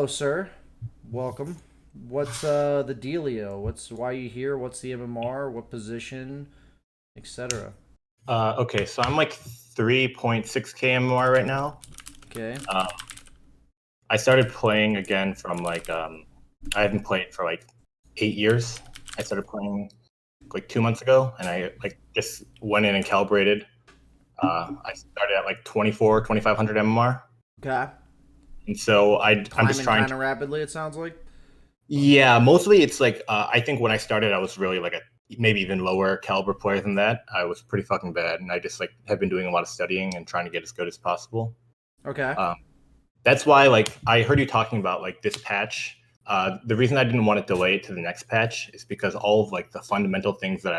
sir. Welcome. What's the dealio? Why you here? What's the MMR? What position, etc. Okay, so I'm like 3.6k MMR right now. Okay. Um, I started playing again from I haven't played for like 8 years. I started playing like 2 months ago, and I like just went in and calibrated. I started at like 2,500 MMR, Okay. and so I'm just Climbing trying kind to. of rapidly. It sounds like. Yeah, mostly it's like I think when I started, I was really like a maybe even lower caliber player than that. I was pretty fucking bad, and I just like have been doing a lot of studying and trying to get as good as possible. Okay. Um, That's why, like, I heard you talking about like this patch. The reason I didn't want to delay it to the next patch is because all of like the fundamental things that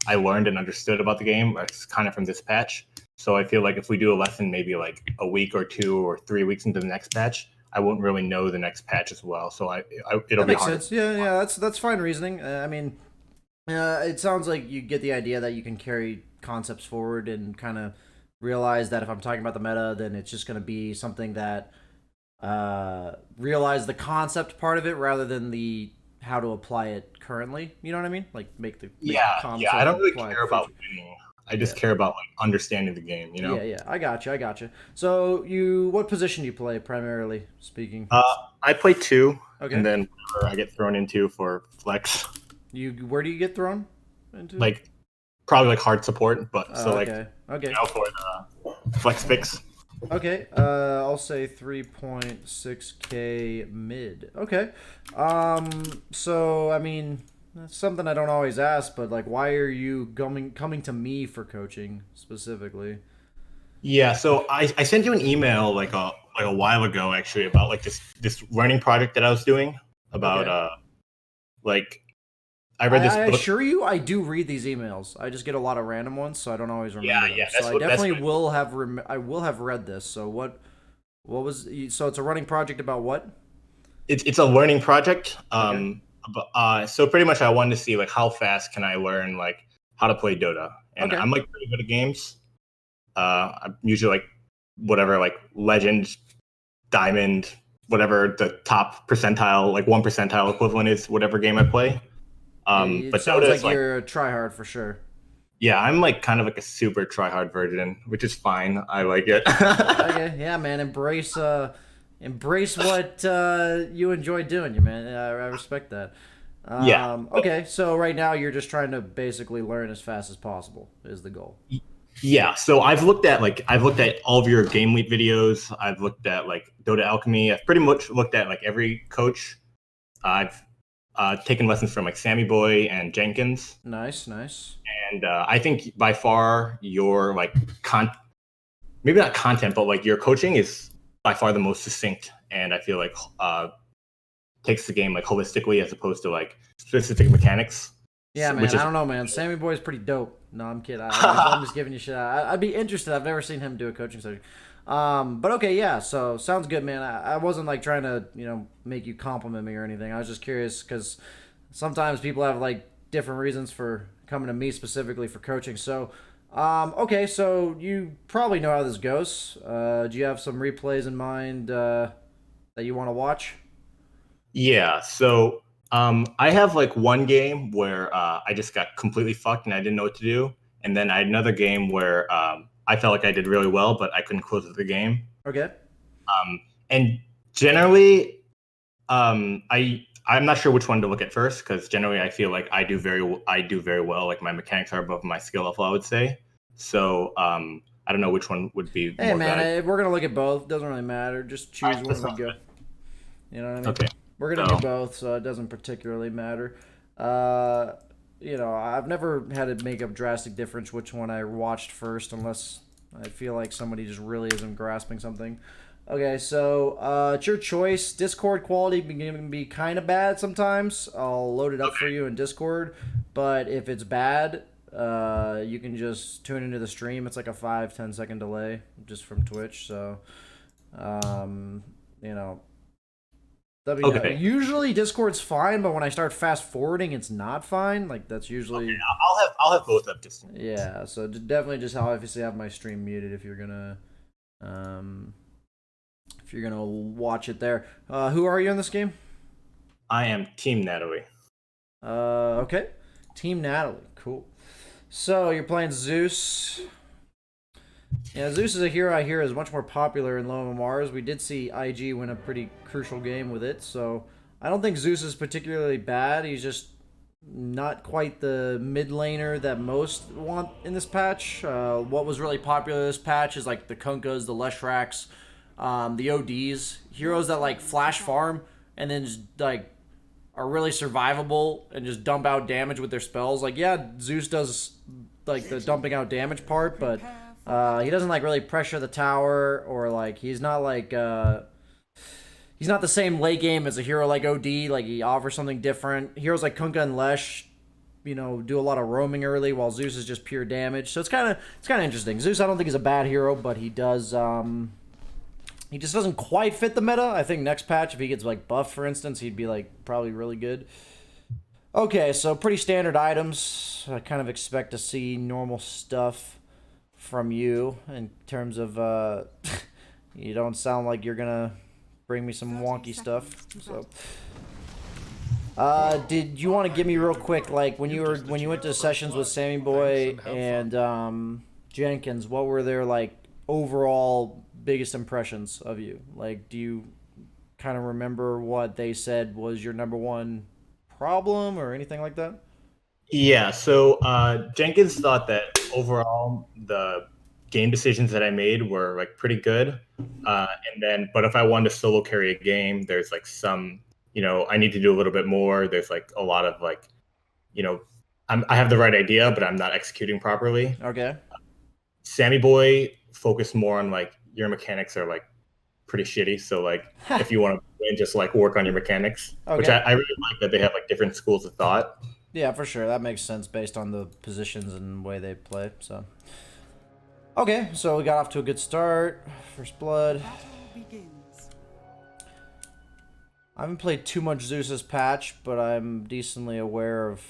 I learned and understood about the game are kind of from this patch. So I feel like if we do a lesson maybe like a week or 2 or 3 weeks into the next patch, I won't really know the next patch as well. So it'll That be makes harder. sense. Yeah, yeah. That's fine reasoning. It sounds like you get the idea that you can carry concepts forward and kind of realize that if I'm talking about the meta, then it's just going to be something that realize the concept part of it rather than the how to apply it currently. You know what I mean? Like make the Yeah. I concept don't really apply care about future. winning. I just Yeah. care about like understanding the game. You Yeah, know. yeah. I got you. I got you. So what position do you play primarily speaking? I play two, Okay. and then whatever I get thrown into for flex. Where do you get thrown into? Like probably like hard support, but so like Okay. Okay. for the flex picks. Okay, I'll say 3.6k mid. Okay. So I mean, that's something I don't always ask, but like, why are you coming to me for coaching specifically? Yeah, so I sent you an email like a while ago actually about like this learning project that I was doing about Okay. like I read this I book. assure you, I do read these emails. I just get a lot of random ones, so I don't always remember them. Yeah, So I that's definitely what I will have read this. So what was so it's a running project about what? it's a learning project. Okay. So pretty much I wanted to see like how fast can I learn like how to play Dota, and Okay. I'm like pretty good at games. I'm usually like whatever like legend, diamond, whatever the top percentile, like 1 percentile equivalent is, whatever game I play. It But sounds Dota like is like, you're a tryhard for sure. yeah, I'm like kind of like a super try hard version, which is fine. I like it. Okay, yeah, man. Embrace what you enjoy doing, you man. I respect that. Yeah. Okay, so right now you're just trying to basically learn as fast as possible is the goal. Yeah, so I've looked at all of your game leap videos. I've looked at like Dota Alchemy. I've pretty much looked at like every coach. I've taken lessons from like Sammy Boy and Jenkins, Nice, nice. and I think by far your like maybe not content, but like your coaching is by far the most succinct, and I feel like takes the game like holistically as opposed to like specific mechanics, Yeah, which man. I is don't know, man. Sammy Boy's pretty dope. No, I'm kidding. I'm just giving you shit. I'd be interested. I've never seen him do a coaching session. But okay, yeah. So sounds good, man. I wasn't like trying to make you compliment me or anything. I was just curious because sometimes people have like different reasons for coming to me specifically for coaching. So, okay, so you probably know how this goes. Do you have some replays in mind that you want to watch? yeah. So I have like one game where I just got completely fucked and I didn't know what to do, and then I had another game where I felt like I did really well, but I couldn't close the game. Okay. And generally, I'm not sure which one to look at first because generally I feel like I do very well. Like my mechanics are above my skill level, I would say. So I don't know which one would be Hey, more man. valuable. If we're gonna look at both, doesn't really matter. Just All choose right, that one. We sounds go. You know what I mean? okay. We're gonna do So both, so it doesn't particularly matter. Uh, I've never had to make a drastic difference which one I watched first, unless I feel like somebody just really isn't grasping something. Okay, so it's your choice. Discord quality can be kind of bad sometimes. I'll load it up for you in Discord, but if it's bad, you can just tune into the stream. It's like a 5-10 second delay just from Twitch. So, um, you know, okay. usually Discord's fine, but when I start fast forwarding, it's not fine. Like that's Okay, usually I'll have both up just yeah. So definitely just obviously have my stream muted if you're gonna um if you're gonna watch it there. Who are you in this game? I am Team Natalie. Okay. Team Natalie. Cool. So you're playing Zeus. Yeah, Zeus is a hero I hear is much more popular in Loma Mars. We did see IG win a pretty crucial game with it, so I don't think Zeus is particularly bad. He's just not quite the mid laner that most want in this patch. What was really popular this patch is like the Kunkas, the Leshraks, the ODs, heroes that like flash farm and then just like are really survivable and just dump out damage with their spells. Like, yeah, Zeus does like the dumping out damage part, but he doesn't like really pressure the tower, or like he's not the same late game as a hero like OD. Like, he offers something different. Heroes like Kunkka and Lesh, do a lot of roaming early, while Zeus is just pure damage. So it's kind of interesting. Zeus, I don't think, is a bad hero, but he does he just doesn't quite fit the meta. I think next patch, if he gets like buffed, for instance, he'd be like probably really good. Okay, so pretty standard items. I kind of expect to see normal stuff from you in terms of you don't sound like you're gonna bring me some wonky stuff. So did you want to give me real quick, like when you went to sessions with Sammy Boy and Jenkins, what were their like overall biggest impressions of you? Like, do you kind of remember what they said was your number one problem or anything like that? Yeah, so Jenkins thought that overall the game decisions that I made were like pretty good, but if I wanted to solo carry a game, there's like some, I need to do a little bit more. There's like a lot of like, I have the right idea, but I'm not executing properly. Okay. Sammy Boy focused more on like your mechanics are like pretty shitty. So like if you want to win, just like work on your mechanics, Okay. which I really like that they have like different schools of thought. Yeah, for sure. That makes sense based on the positions and the way they play. So, okay, so we got off to a good start. First blood. I haven't played too much Zeus's patch, but I'm decently aware of.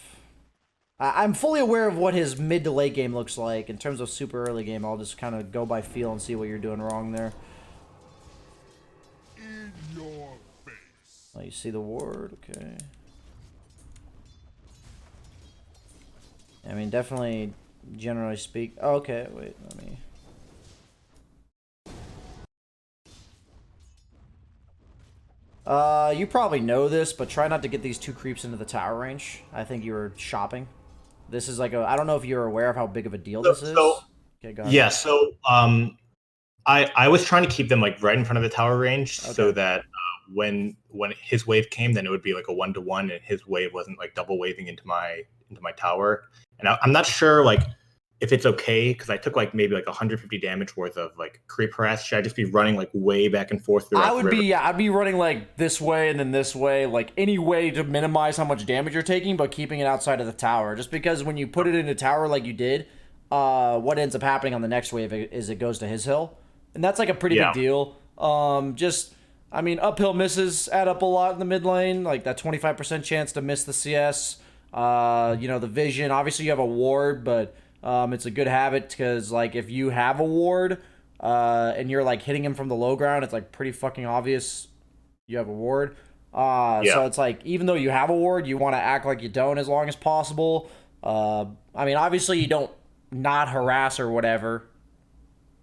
I'm fully aware of what his mid to late game looks like. In terms of super early game, I'll just kind of go by feel and see what you're doing wrong there. In your face. Oh, you see the ward? Okay. I mean, definitely, generally speak. Oh, okay, wait, let me. You probably know this, but try not to get these two creeps into the tower range. I think you were shopping. This is like I don't know if you're aware of how big of a deal this is. Okay, go ahead. Yeah, so I was trying to keep them like right in front of the tower range, so that when his wave came, then it would be like a 1-to-1, and his wave wasn't like double waving into my tower. And I'm not sure like if it's okay, because I took like maybe like 150 damage worth of like creep harass. Should I just be running like way back and forth throughout I would be, yeah, I'd be running like this way and then this way, like any way to minimize how much damage you're taking, but keeping it outside of the tower. Just because when you put it in a tower like you did, what ends up happening on the next wave is it goes to his hill, and that's like a pretty big deal. I mean, uphill misses add up a lot in the mid lane, like that 25% chance to miss the CS. The vision. Obviously, you have a ward, but it's a good habit because, like, if you have a ward and you're like hitting him from the low ground, it's like pretty fucking obvious you have a ward. So it's like, even though you have a ward, you want to act like you don't as long as possible. I mean, obviously, you don't not harass or whatever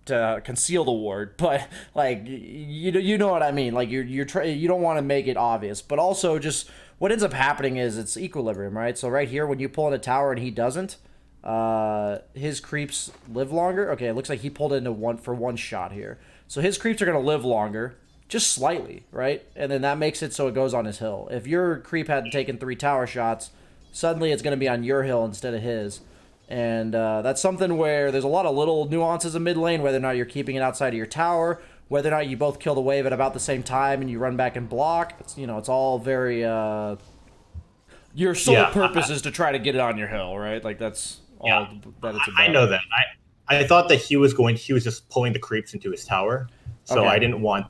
to conceal the ward, but like you know what I mean. Like you don't want to make it obvious, but also just what ends up happening is it's equilibrium, right? So right here, when you pull in a tower and he doesn't, his creeps live longer. Okay, it looks like he pulled into one shot here, so his creeps are gonna live longer, just slightly, right? And then that makes it so it goes on his hill. If your creep hadn't taken 3 tower shots, suddenly it's gonna be on your hill instead of his. And that's something where there's a lot of little nuances in mid lane, whether or not you're keeping it outside of your tower, whether or not you both kill the wave at about the same time and you run back and block. It's, it's all very your sole purpose is to try to get it on your hill, right? Like that's all that it's about. I know that. I thought that he was just pulling the creeps into his tower, so I didn't want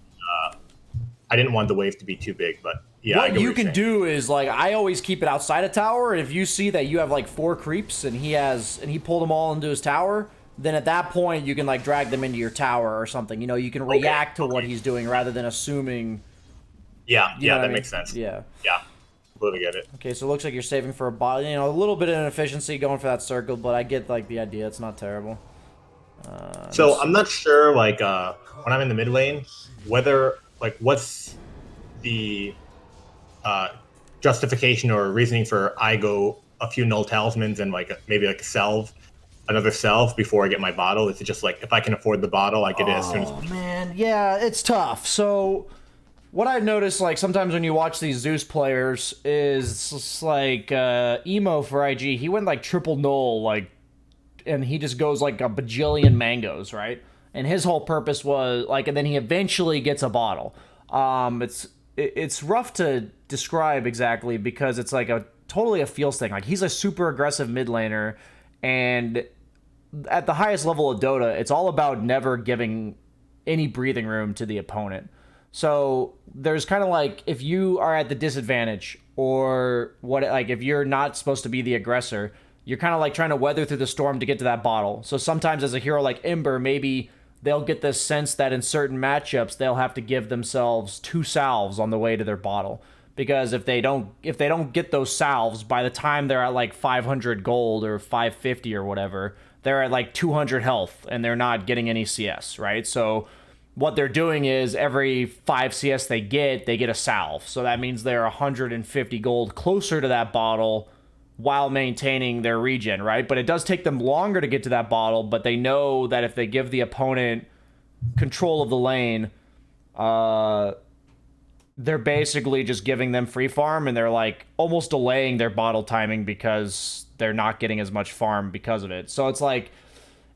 the wave to be too big, but yeah, what you can do is, like, I always keep it outside of tower, and if you see that you have like 4 creeps and he pulled them all into his tower, then at that point you can like drag them into your tower or something. You know, you can react to what he's doing rather than assuming. Yeah, You know what I that mean? makes sense. Yeah. Yeah, completely get it. Okay, so it looks like you're saving for a bot. You know, a little bit of inefficiency going for that circle, but I get like the idea. It's not terrible. So I'm not sure, like, when I'm in the mid lane, whether like what's the justification or reasoning for I go a few null talismans and like maybe like another salve before I get my bottle. Is it just like if I can afford the bottle, I get it as soon as? Oh man, yeah, it's tough. So what I've noticed, like sometimes when you watch these Zeus players, is just like emo for IG. He went like triple null, like, and he just goes like a bajillion mangoes, right? And his whole purpose was like, and then he eventually gets a bottle. It's rough to describe exactly because it's like a totally a feels thing. Like he's a super aggressive mid laner, and at the highest level of Dota, it's all about never giving any breathing room to the opponent. So there's kind of like if you are at the disadvantage or what, like if you're not supposed to be the aggressor, you're kind of like trying to weather through the storm to get to that bottle. So sometimes as a hero like Ember, maybe they'll get this sense that in certain matchups they'll have to give themselves 2 salves on the way to their bottle. Because if they don't get those salves by the time they're at like 500 gold or 550 or whatever, they're at like 200 health and they're not getting any CS, right? So what they're doing is every 5 CS they get a salve. So that means they're 150 gold closer to that bottle while maintaining their regen, right? But it does take them longer to get to that bottle, but they know that if they give the opponent control of the lane, they're basically just giving them free farm, and they're like almost delaying their bottle timing because they're not getting as much farm because of it. So it's like,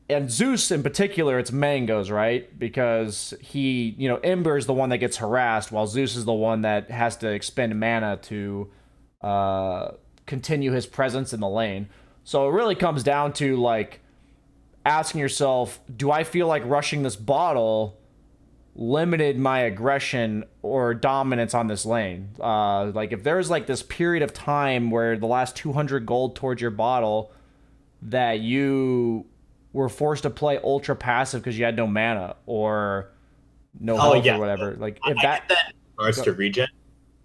and Zeus in particular, it's mangoes, right? Because he, you know, Ember is the one that gets harassed, while Zeus is the one that has to expend mana to continue his presence in the lane. So it really comes down to like asking yourself, do I feel like rushing this bottle limited my aggression or dominance on this lane? Like if there's like this period of time where the last 200 gold towards your bottle that you were forced to play ultra passive because you had no mana or no health or whatever. Like if I get that in regards to regen,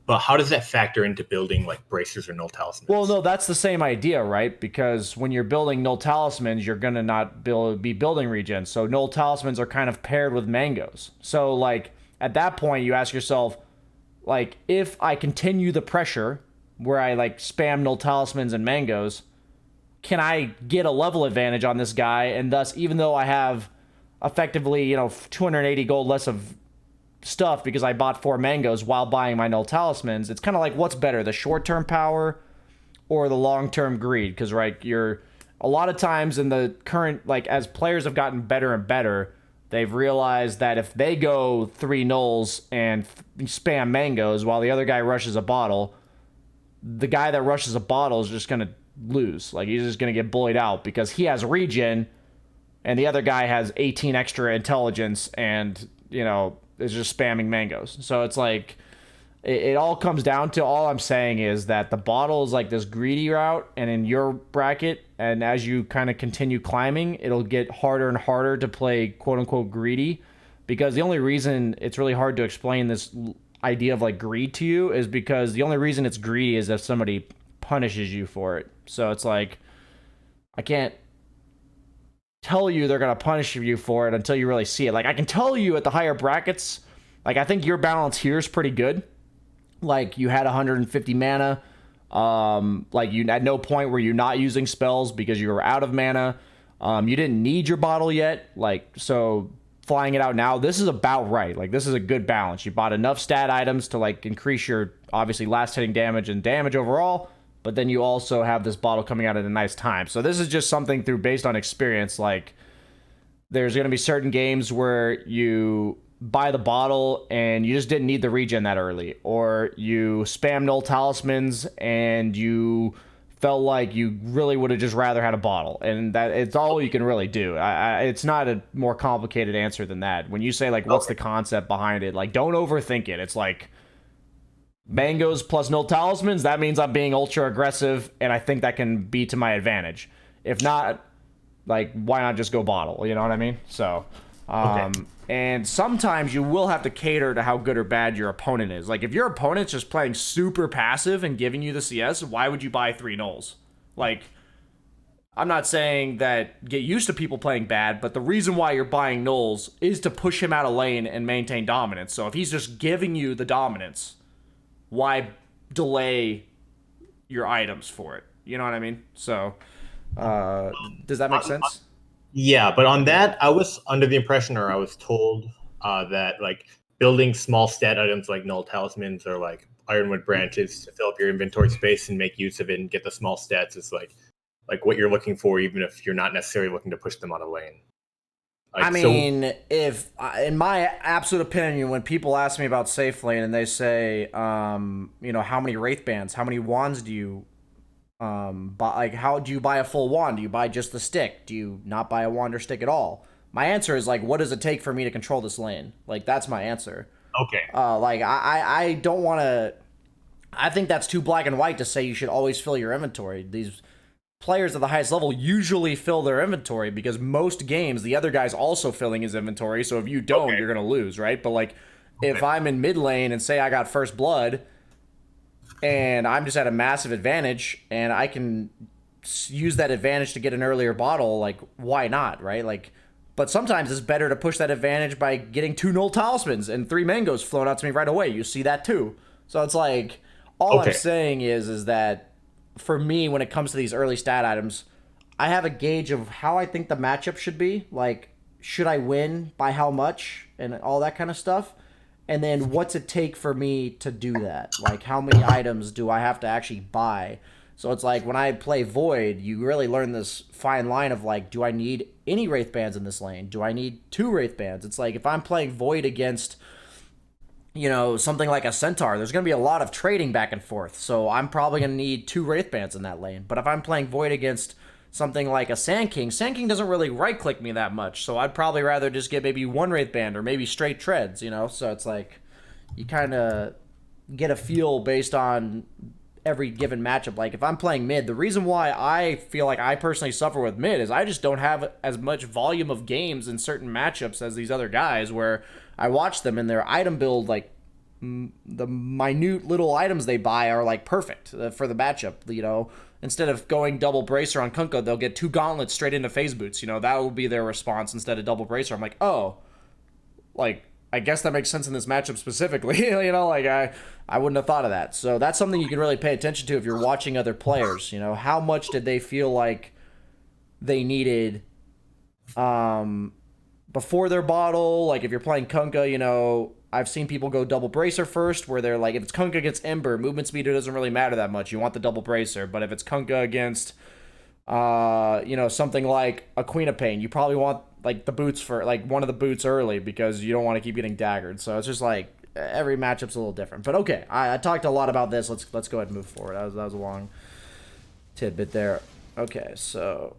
but how does that factor into building like bracers or null talismans? Well, no, that's the same idea, right? Because when you're building null talismans, you're gonna not be building regen. So null talismans are kind of paired with mangoes. So like at that point, you ask yourself, like, if I continue the pressure where I like spam null talismans and mangoes, can I get a level advantage on this guy? And thus, even though I have effectively, you know, 280 gold less of stuff because I bought 4 mangoes while buying my null talismans, it's kind of like, what's better, the short-term power or the long-term greed? Because right, you're a lot of times in the current, like as players have gotten better and better, they've realized that if they go 3 nulls and spam mangoes while the other guy rushes a bottle, the guy that rushes a bottle is just gonna lose. Like he's just gonna get bullied out because he has regen and the other guy has 18 extra intelligence and, you know, is just spamming mangoes. So it's like it all comes down to, all I'm saying is that the bottle is like this greedy route, and in your bracket, and as you kind of continue climbing, it'll get harder and harder to play quote unquote greedy, because the only reason it's really hard to explain this idea of like greed to you is because the only reason it's greedy is if somebody punishes you for it. So it's like, I can't tell you they're going to punish you for it until you really see it. Like I can tell you at the higher brackets, like I think your balance here is pretty good. Like you had 150 mana. Like you at no point were you not using spells because you were out of mana. You didn't need your bottle yet. Like, so flying it out now, this is about right. Like this is a good balance. You bought enough stat items to like increase your obviously last hitting damage and damage overall, but then you also have this bottle coming out at a nice time. So this is just something based on experience. Like there's going to be certain games where you buy the bottle and you just didn't need the regen that early, or you spam null talismans and you felt like you really would have just rather had a bottle, and that it's all you can really do. It's not a more complicated answer than that. When you say like what's the concept behind it, like don't overthink it. It's like mangoes plus null talismans, that means I'm being ultra aggressive, and I think that can be to my advantage. If not, Like, why not just go bottle? You know what I mean? So, Okay. and sometimes you will have to cater to how good or bad your opponent is. Like, if your opponent's just playing super passive and giving you the CS, why would you buy 3 nulls? Like, I'm not saying that get used to people playing bad, but the reason why you're buying nulls is to push him out of lane and maintain dominance. So if he's just giving you the dominance, why delay your items for it? You know what I mean? So, does that make sense? Yeah, but on Okay. that, I was under the impression, or I was told, that like building small stat items like null talismans or like ironwood branches to fill up your inventory space and make use of it and get the small stats is like what you're looking for, even if you're not necessarily looking to push them on a lane. I Like so, mean, if in my absolute opinion, when people ask me about safe lane and they say, you know, how many wraith bands, how many wands do you buy? Like, how do you buy a full wand? Do you buy just the stick? Do you not buy a wand or stick at all? My answer is like, what does it take for me to control this lane? Like, that's my answer. okay, Like, I don't want to. I think that's too black and white to say you should always fill your inventory. These players at the highest level usually fill their inventory because most games the other guy's also filling his inventory. So if you don't, okay, you're gonna lose, right? But like, if okay, I'm in mid lane and say I got first blood and I'm just at a massive advantage and I can use that advantage to get an earlier bottle, like why not, right? Like, but sometimes it's better to push that advantage by getting 2 null talismans and 3 mangoes flown out to me right away. You see that too. So it's like, all I'm okay, saying is that for me, when it comes to these early stat items, I have a gauge of how I think the matchup should be. Like, should I win by how much and all that kind of stuff? And then what's it take for me to do that? Like, how many items do I have to actually buy? So it's like when I play Void, you really learn this fine line of like, do I need any Wraith Bands in this lane? Do I need 2 Wraith Bands? It's like if I'm playing Void against, you know, something like a Centaur, there's going to be a lot of trading back and forth. So I'm probably going to need 2 Wraith Bands in that lane. But if I'm playing Void against something like a Sand King doesn't really right click me that much. So I'd probably rather just get maybe 1 Wraith Band or maybe straight treads, you know? So it's like you kind of get a feel based on every given matchup. Like if I'm playing mid, the reason why I feel like I personally suffer with mid is I just don't have as much volume of games in certain matchups as these other guys where I watch them and their item build, like the minute little items they buy are like perfect for the matchup, you know. Instead of going double bracer on Kunkka, they'll get 2 gauntlets straight into phase boots, you know. That will be their response instead of double bracer. I'm like, oh, like I guess that makes sense in this matchup specifically. You know, like I wouldn't have thought of that. So that's something you can really pay attention to if you're watching other players. You know, how much did they feel like they needed before their bottle? Like if you're playing Kunkka, you know, I've seen people go double bracer first, where they're like, if it's Kunkka against Ember, movement speed doesn't really matter that much. You want the double bracer, but if it's Kunkka against you know, something like a Queen of Pain, you probably want like the boots for like one of the boots early because you don't want to keep getting daggered. So it's just like every matchup's a little different. But okay, I talked a lot about this. Let's go ahead and move forward. That was a long tidbit there. Okay, so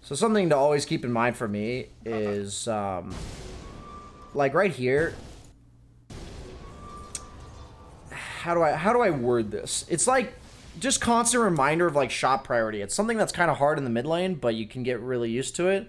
so something to always keep in mind for me is like right here. How do I word this? It's like just constant reminder of like shot priority. It's something that's kind of hard in the mid lane, but you can get really used to it.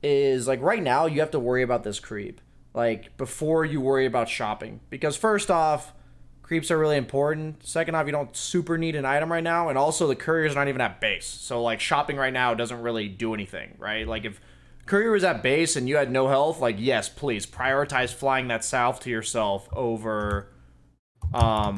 Is like right now you have to worry about this creep like before you worry about shopping, because first off, creeps are really important. Second off, you don't super need an item right now, and also the courier's not even at base. So like shopping right now doesn't really do anything, right? Like if courier was at base and you had no health, like yes, please prioritize flying that south to yourself over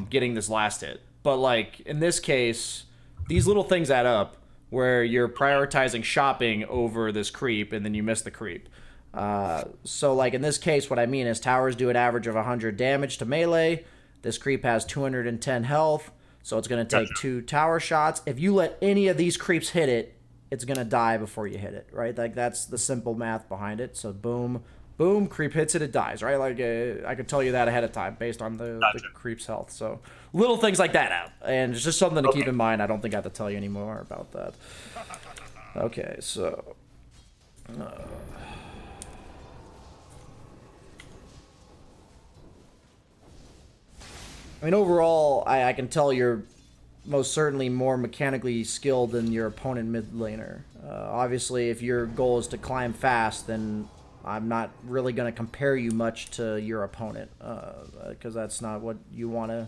getting this last hit. But like in this case, these little things add up where you're prioritizing shopping over this creep and then you miss the creep. So like in this case, what I mean is towers do an average of 100 damage to melee. This creep has 210 health, so it's going to take 2 tower shots. If you let any of these creeps hit it, it's going to die before you hit it, right? Like that's the simple math behind it. So boom, boom, creep hits it, it dies, right? Like I could tell you that ahead of time based on the creep's health. So little things like that out, and it's just something to keep in mind. I don't think I have to tell you any more about that. Okay, so I mean overall, I can tell you're most certainly more mechanically skilled than your opponent mid laner. Obviously, if your goal is to climb fast, then I'm not really going to compare you much to your opponent, because that's not what you want to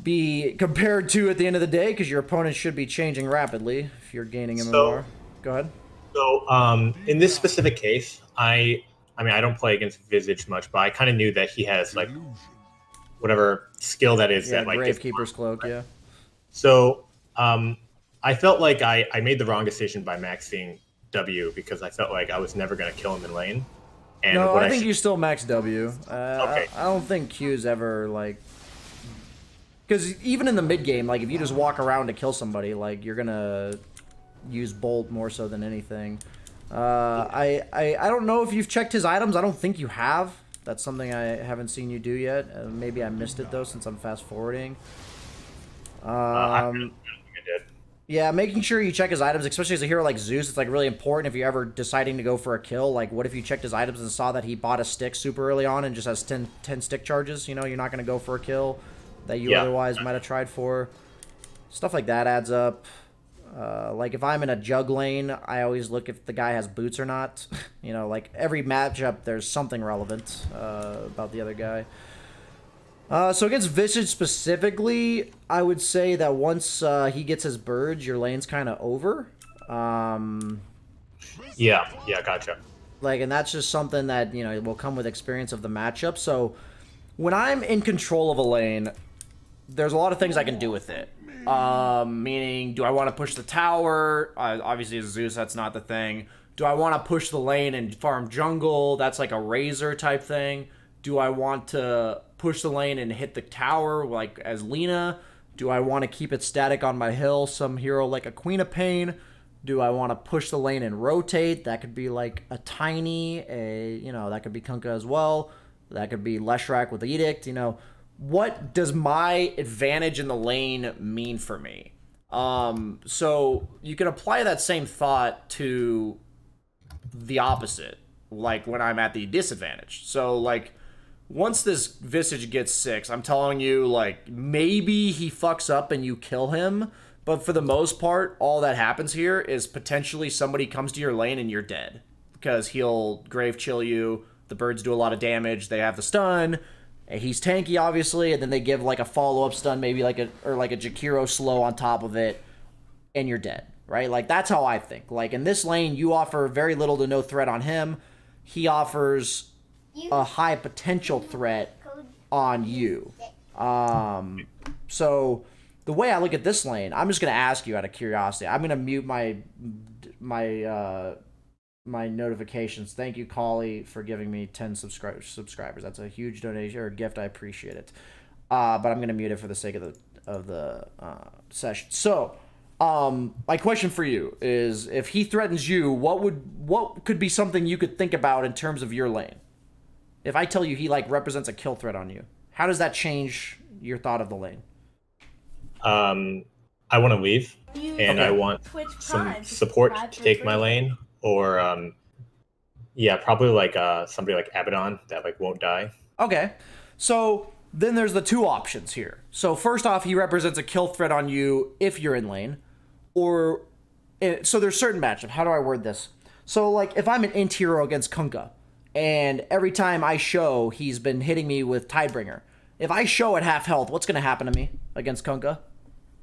be compared to at the end of the day, because your opponent should be changing rapidly if you're gaining MMR. Go ahead. So, in this specific case, I mean, I don't play against Visage much, but I kind of knew that he has like whatever skill that is Yeah, that like gives Gravekeeper's Cloak, yeah. So, I felt like I made the wrong decision by maxing W because I felt like I was never going to kill him in lane. And No, what I think you still max W. Okay. I don't think Q's ever, like... Because even in the mid game, like, if you just walk around to kill somebody, like, you're gonna use Bolt more so than anything. I don't know if you've checked his items. I don't think you have. That's something I haven't seen you do yet. Maybe I missed it, though, since I'm fast-forwarding. I don't think I did. Yeah, making sure you check his items, especially as a hero like Zeus, it's like really important if you're ever deciding to go for a kill. Like, what if you checked his items and saw that he bought a stick super early on and just has 10 stick charges? You know, you're not going to go for a kill that you otherwise might have tried for. Stuff like that adds up. Like, if I'm in a jug lane, I always look if the guy has boots or not. You know, like, every matchup, there's something relevant about the other guy. So against Visage specifically, I would say that once he gets his birds, your lane's kind of over. Yeah, gotcha. Like, and that's just something that, you know, will come with experience of the matchup. So when I'm in control of a lane, there's a lot of things I can do with it. Meaning, do I want to push the tower? Obviously, as Zeus, that's not the thing. Do I want to push the lane and farm jungle? That's like a Razor type thing. Do I want to push the lane and hit the tower like as Lina? Do I want to keep it static on my hill? Some hero like a Queen of Pain? Do I want to push the lane and rotate? That could be like a Tiny, that could be Kunkka as well. That could be Leshrac with Edict, What does my advantage in the lane mean for me? So you can apply that same thought to the opposite, like when I'm at the disadvantage. So, like, once this Visage gets 6, I'm telling you, like, maybe he fucks up and you kill him, but for the most part, all that happens here is potentially somebody comes to your lane and you're dead. Because he'll Grave Chill you, the birds do a lot of damage, they have the stun, he's tanky, obviously, and then they give, like, a follow-up stun, maybe like a Jakiro slow on top of it, and you're dead, right? Like, that's how I think. Like, in this lane, you offer very little to no threat on him. He offers a high potential threat on you. So the way I look at this lane, I'm just going to ask you out of curiosity. I'm going to mute my notifications. Thank you, Collie, for giving me 10 subscribers. That's a huge donation or gift. I appreciate it. But I'm going to mute it for the sake of the session. So, my question for you is, if he threatens you, what could be something you could think about in terms of your lane? If I tell you he, like, represents a kill threat on you, how does that change your thought of the lane? I want to leave, and I want some support to take my lane, or probably like somebody like Abaddon that like won't die. Okay, so then there's the two options here. So first off, he represents a kill threat on you if you're in lane, so there's certain matchup. How do I word this? So, like, if I'm an int hero against Kunkka, and every time I show, he's been hitting me with Tidebringer. If I show at half health, what's going to happen to me against Kunkka?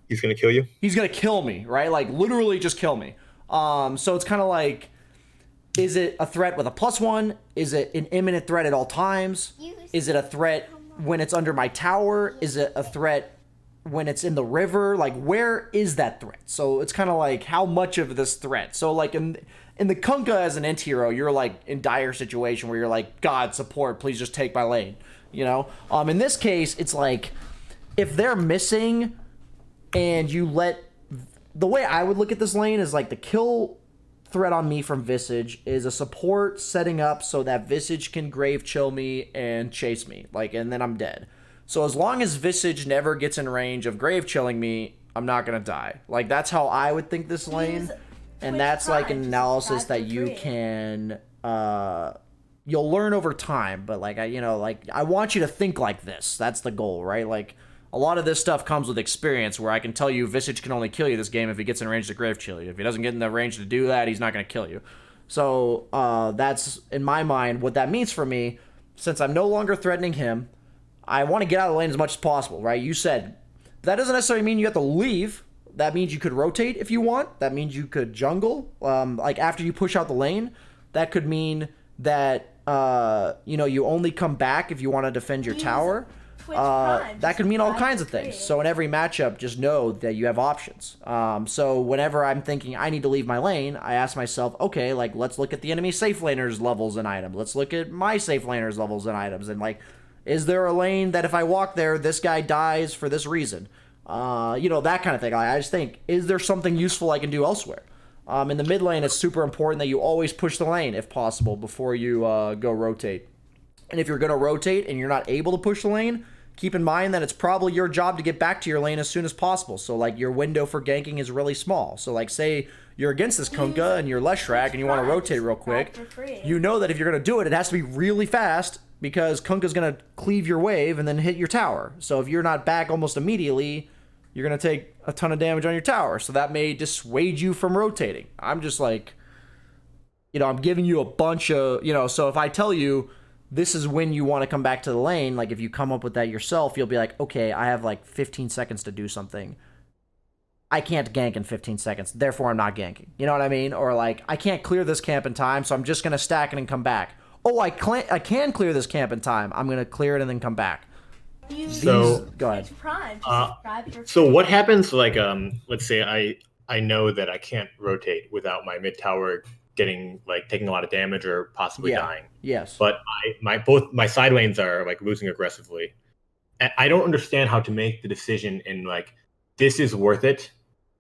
He's going to kill you? He's going to kill me, right? Like, literally just kill me. So it's kind of like, is it a threat with a +1? Is it an imminent threat at all times? Is it a threat when it's under my tower? Is it a threat when it's in the river? Like, where is that threat? So it's kind of like, how much of this threat? So, like, in the Kunkka as an int hero, you're, like, in dire situation where you're like, God, support, please just take my lane, In this case, it's like, if they're missing and you let... The way I would look at this lane is, like, the kill threat on me from Visage is a support setting up so that Visage can Grave Chill me and chase me, like, and then I'm dead. So as long as Visage never gets in range of Grave Chilling me, I'm not going to die. Like, that's how I would think this lane. And that's like an analysis that you can, you'll learn over time. But like, I want you to think like this. That's the goal, right? Like, a lot of this stuff comes with experience, where I can tell you Visage can only kill you this game if he gets in range to grave chill you. If he doesn't get in the range to do that, he's not going to kill you. So that's, in my mind, what that means for me. Since I'm no longer threatening him, I want to get out of the lane as much as possible, right? You said, that doesn't necessarily mean you have to leave. That means you could rotate if you want. That means you could jungle. Like, after you push out the lane, that could mean that, you only come back if you want to defend your tower. That could mean all kinds of things. So in every matchup, just know that you have options. So whenever I'm thinking I need to leave my lane, I ask myself, okay, like, let's look at the enemy safe laner's levels and items. Let's look at my safe laner's levels and items. And, like, is there a lane that if I walk there, this guy dies for this reason? That kind of thing. I just think, is there something useful I can do elsewhere? In the mid lane, it's super important that you always push the lane, if possible, before you go rotate. And if you're going to rotate and you're not able to push the lane, keep in mind that it's probably your job to get back to your lane as soon as possible. So, like, your window for ganking is really small. So, like, say you're against this Kunkka and you're Leshrac and you want to rotate real quick, you know that if you're going to do it, it has to be really fast because Kunkka's going to cleave your wave and then hit your tower. So if you're not back almost immediately, you're going to take a ton of damage on your tower. So that may dissuade you from rotating. I'm just like, I'm giving you a bunch of, so if I tell you, this is when you want to come back to the lane. Like, if you come up with that yourself, you'll be like, okay, I have like 15 seconds to do something. I can't gank in 15 seconds, therefore I'm not ganking. You know what I mean? Or like, I can't clear this camp in time, so I'm just going to stack it and come back. Oh, I can clear this camp in time. I'm going to clear it and then come back. So, go ahead. So what happens, like, let's say I know that I can't rotate without my mid tower taking a lot of damage or possibly dying. Yes. But both my side lanes are like losing aggressively. And I don't understand how to make the decision in like, this is worth it,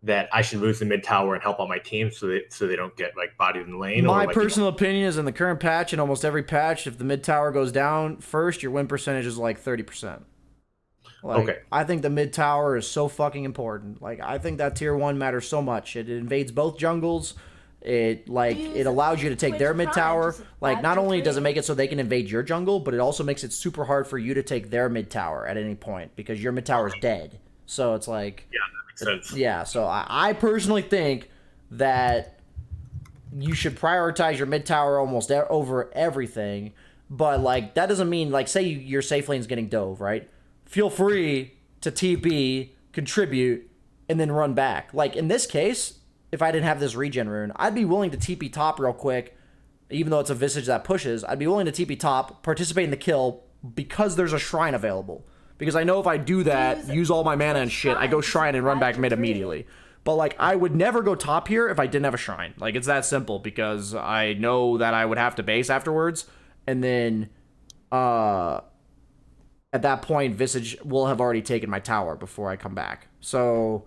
that I should lose the mid tower and help out my team so they don't get like bodied in the lane. My personal opinion is, in the current patch and almost every patch, if the mid tower goes down first, your win percentage is like 30%. Like, okay. I think the mid tower is so fucking important. Like, I think that tier 1 matters so much. It invades both jungles. It allows you to take their mid tower. Like, not only does it make it so they can invade your jungle, but it also makes it super hard for you to take their mid tower at any point because your mid tower is dead. So it's like, yeah, that makes sense. Yeah. So I personally think that you should prioritize your mid tower almost over everything. But like, that doesn't mean, like, say your safe lane's getting dove, right? Feel free to TP, contribute, and then run back. Like, in this case, if I didn't have this regen rune, I'd be willing to TP top real quick, even though it's a Visage that pushes. I'd be willing to TP top, participate in the kill, because there's a shrine available. Because I know if I do that, use all my mana and shit, I go shrine and run back mid immediately. But, like, I would never go top here if I didn't have a shrine. Like, it's that simple, because I know that I would have to base afterwards, and then, at that point, Visage will have already taken my tower before I come back. So,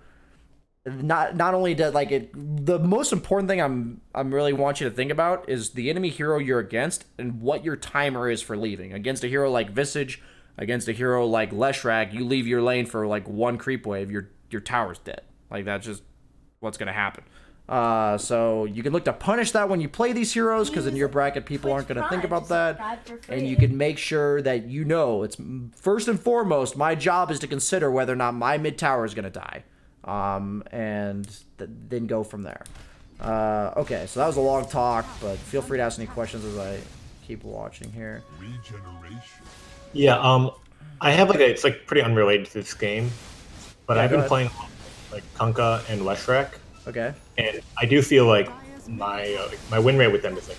not only does, like, the most important thing I'm really want you to think about is the enemy hero you're against and what your timer is for leaving. Against a hero like Visage, against a hero like Leshrac, you leave your lane for like one creep wave, your tower's dead. Like, that's just what's gonna happen. So you can look to punish that when you play these heroes, because in your bracket people aren't going to think about that, and you can make sure that it's first and foremost, my job is to consider whether or not my mid tower is going to die, and then go from there. Okay, so that was a long talk, but feel free to ask any questions as I keep watching here. Yeah, I have it's like pretty unrelated to this game, but I've been playing like Kunkka and Leshrac. Okay. And I do feel like my win rate with them is like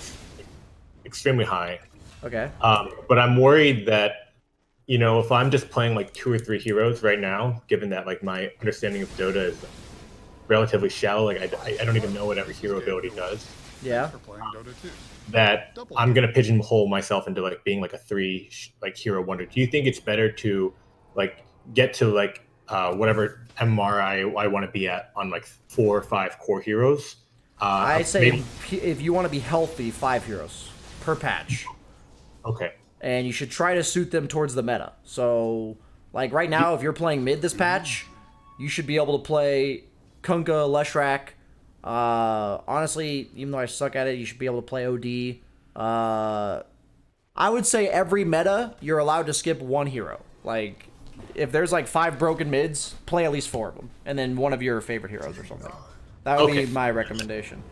extremely high. Okay. But I'm worried that, if I'm just playing like 2 or 3 heroes right now, given that like my understanding of Dota is relatively shallow, like I don't even know what every hero ability does. Yeah. That I'm gonna pigeonhole myself into like being like a 3 hero wonder. Do you think it's better to like get to like whatever MR I want to be at on like 4 or 5 core heroes? I say if you want to be healthy, 5 heroes per patch. Okay. And you should try to suit them towards the meta. So, like right now, if you're playing mid this patch, you should be able to play Kunkka, Leshrac. Honestly, even though I suck at it, you should be able to play OD. I would say every meta, you're allowed to skip 1 hero. Like if there's like 5 broken mids, play at least 4 of them, and then one of your favorite heroes or something. That would be my recommendation.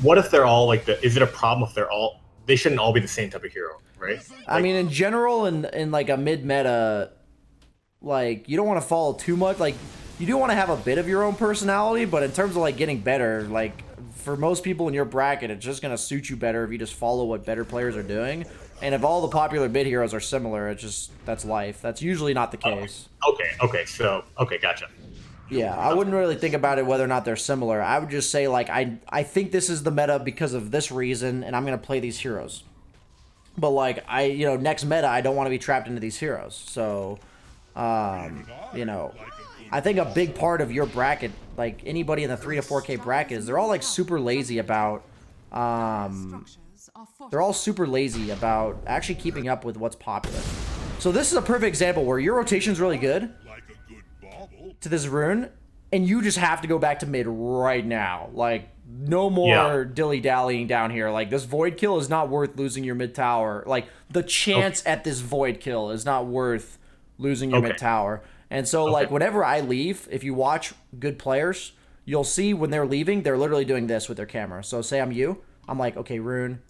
What if they're all like is it a problem if they're all? They shouldn't all be the same type of hero, right? Like, I mean, in general, in like a mid meta, like you don't want to follow too much. Like you do want to have a bit of your own personality, but in terms of like getting better, like for most people in your bracket, it's just gonna suit you better if you just follow what better players are doing. And if all the popular mid heroes are similar, it's just that's life. That's usually not the case. Okay, so gotcha. Yeah, I wouldn't really think about it whether or not they're similar. I would just say like I think this is the meta because of this reason, and I'm gonna play these heroes. But like next meta, I don't want to be trapped into these heroes. So, I think a big part of your bracket, like anybody in the 3 to 4K bracket, is they're all like super lazy about, they're all super lazy about actually keeping up with what's popular. So this is a perfect example where your rotation's really good to this rune, and you just have to go back to mid right now. Like, no more dilly-dallying down here. Like, this void kill is not worth losing your mid tower. Like, the chance at this void kill is not worth losing your mid tower. And so, like, whenever I leave, if you watch good players, you'll see when they're leaving, they're literally doing this with their camera. So, say I'm you. I'm like, okay, rune.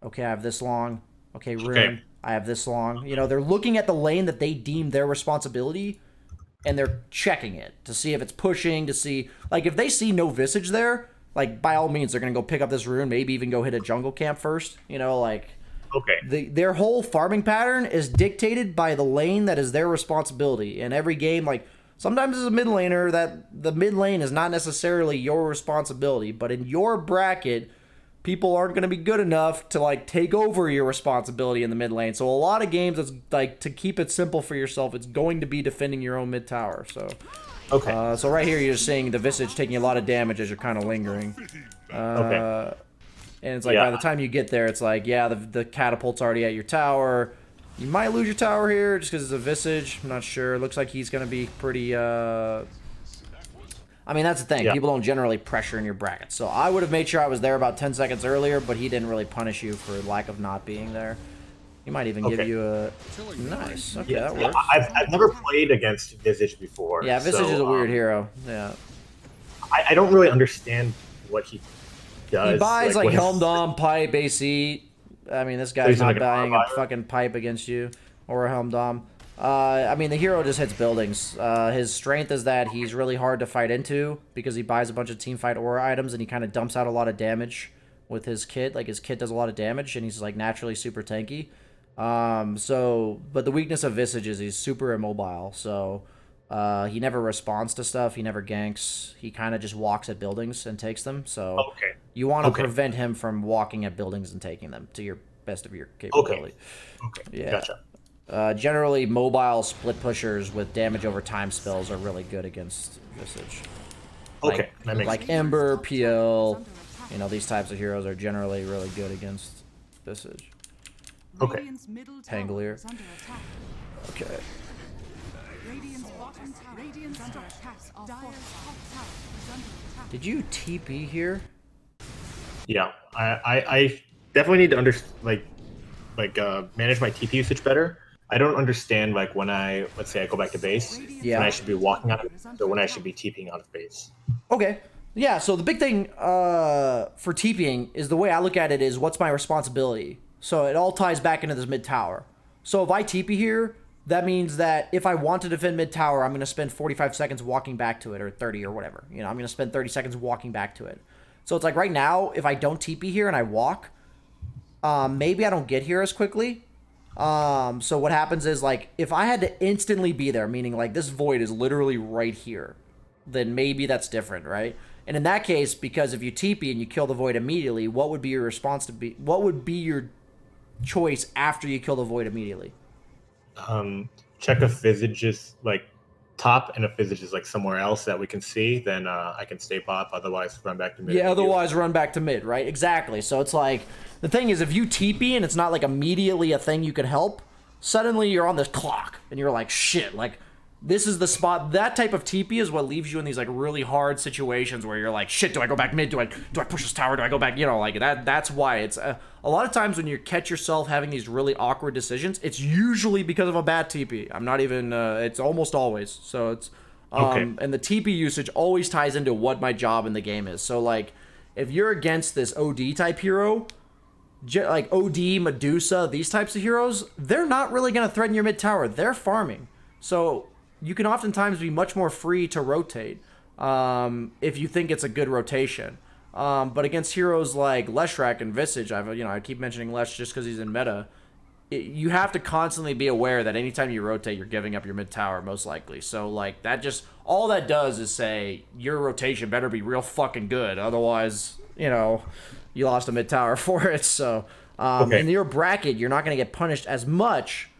Okay, I have this long. Okay, rune. I have this long. They're looking at the lane that they deem their responsibility, and they're checking it to see if it's pushing, to see, like, if they see no Visage there, like, by all means, they're going to go pick up this rune, maybe even go hit a jungle camp first, their whole farming pattern is dictated by the lane that is their responsibility. In every game, like, sometimes as a mid laner, that the mid lane is not necessarily your responsibility, but in your bracket, people aren't going to be good enough to, like, take over your responsibility in the mid lane. So a lot of games, it's like, to keep it simple for yourself, it's going to be defending your own mid tower. So, so right here, you're just seeing the Visage taking a lot of damage as you're kind of lingering. And it's like, by the time you get there, it's like, the catapult's already at your tower. You might lose your tower here just because it's a Visage. I'm not sure. It looks like he's going to be pretty... I mean, that's the thing. People don't generally pressure in your bracket. So I would have made sure I was there about 10 seconds earlier, but he didn't really punish you for lack of not being there. He might even give you a... Nice. Okay, that works. I've never played against Visage before. Yeah, Visage is a weird hero. Yeah. I don't really understand what he does. He buys, like Helm Dom, Pipe, AC. I mean, this guy's not buying a fucking Pipe against you. Or a Helm Dom. I mean, the hero just hits buildings. His strength is that he's really hard to fight into because he buys a bunch of teamfight aura items and he kind of dumps out a lot of damage with his kit. Like, his kit does a lot of damage and he's, like, naturally super tanky. But the weakness of Visage is he's super immobile. So, he never responds to stuff. He never ganks. He kind of just walks at buildings and takes them. So, you want to prevent him from walking at buildings and taking them to your best of your capability. Okay, gotcha. Generally, mobile split pushers with damage over time spells are really good against Visage. Like Ember, PL, these types of heroes are generally really good against Visage. Pangolier. Okay. Did you TP here? Yeah, I definitely need to manage my TP usage better. I don't understand, like, when let's say I go back to base, when I should be walking out of base, or when I should be TPing out of base. Okay. Yeah, so the big thing for TPing is the way I look at it is what's my responsibility. So it all ties back into this mid tower. So if I TP here, that means that if I want to defend mid tower, I'm going to spend 45 seconds walking back to it, or 30 or whatever. I'm going to spend 30 seconds walking back to it. So it's like right now, if I don't TP here and I walk, maybe I don't get here as quickly. So what happens is, like, if I had to instantly be there, meaning like this void is literally right here, then maybe that's different, right? And in that case, because if you TP and you kill the void immediately, what would be your response to be? What would be your choice after you kill the void immediately? Check if Visage is like top, and if Visage is like somewhere else that we can see, then I can stay pop. Otherwise, run back to mid. Yeah, otherwise run back to mid, right? Exactly. So it's like, the thing is, if you TP and it's not like immediately a thing you can help, suddenly you're on this clock and you're like, shit, like this is the spot. That type of TP is what leaves you in these like really hard situations where you're like, shit, do I go back mid? Do I push this tower? Do I go back? You know, like that. That's why it's a lot of times when you catch yourself having these really awkward decisions, it's usually because of a bad TP. I'm not even. It's almost always. So it's and the TP usage always ties into what my job in the game is. So like, if you're against this OD type hero, like OD, Medusa, these types of heroes, they're not really gonna threaten your mid tower. They're farming. So you can oftentimes be much more free to rotate if you think it's a good rotation. But against heroes like Leshrac and Visage, I keep mentioning Lesh just because he's in meta. You have to constantly be aware that anytime you rotate, you're giving up your mid tower most likely. So like all that does is say your rotation better be real fucking good, otherwise you lost a mid tower for it. So in your bracket, you're not gonna get punished as much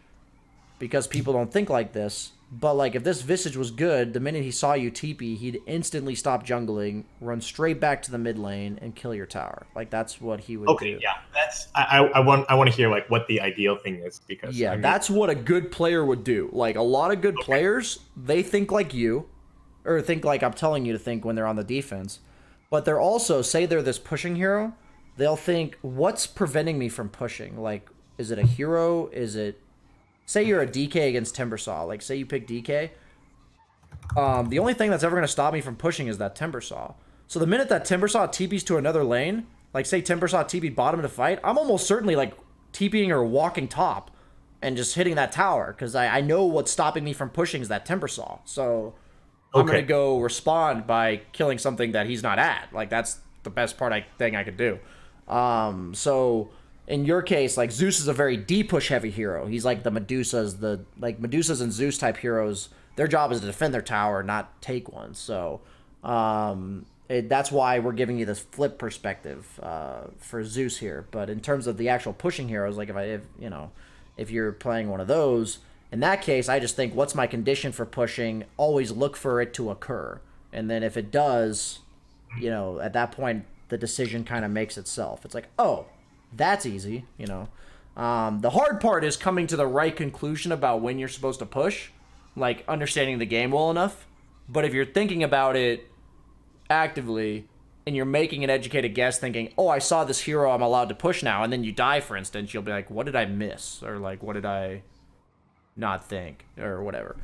because people don't think like this. But like if this Visage was good, the minute he saw you TP, he'd instantly stop jungling, run straight back to the mid lane, and kill your tower. Like that's what he would do. Okay, yeah, that's I want to hear like what the ideal thing is because that's what a good player would do. Like a lot of good players, they think like you, or think like I'm telling you to think when they're on the defense. But they're also say they're this pushing hero, they'll think what's preventing me from pushing? Like is it a hero? Is it say you're a DK against Timbersaw, like say you pick DK, the only thing that's ever going to stop me from pushing is that Timbersaw. So the minute that Timbersaw TPs to another lane, like say Timbersaw TP bottom to fight, I'm almost certainly like TPing or walking top and just hitting that tower because I know what's stopping me from pushing is that Timbersaw. So I'm going to go respond by killing something that he's not at. Like that's the best thing I could do. So in your case, like Zeus is a very D-push heavy hero. He's like the Medusas, Medusas and Zeus type heroes. Their job is to defend their tower, not take one. So that's why we're giving you this flip perspective for Zeus here. But in terms of the actual pushing heroes, like if you're playing one of those, in that case, I just think what's my condition for pushing? Always look for it to occur, and then if it does, at that point the decision kind of makes itself. It's like, oh, that's easy, The hard part is coming to the right conclusion about when you're supposed to push, like understanding the game well enough. But if you're thinking about it actively and you're making an educated guess thinking, oh, I saw this hero, I'm allowed to push now, and then you die, for instance, you'll be like, what did I miss? Or like, what did I not think? Or whatever.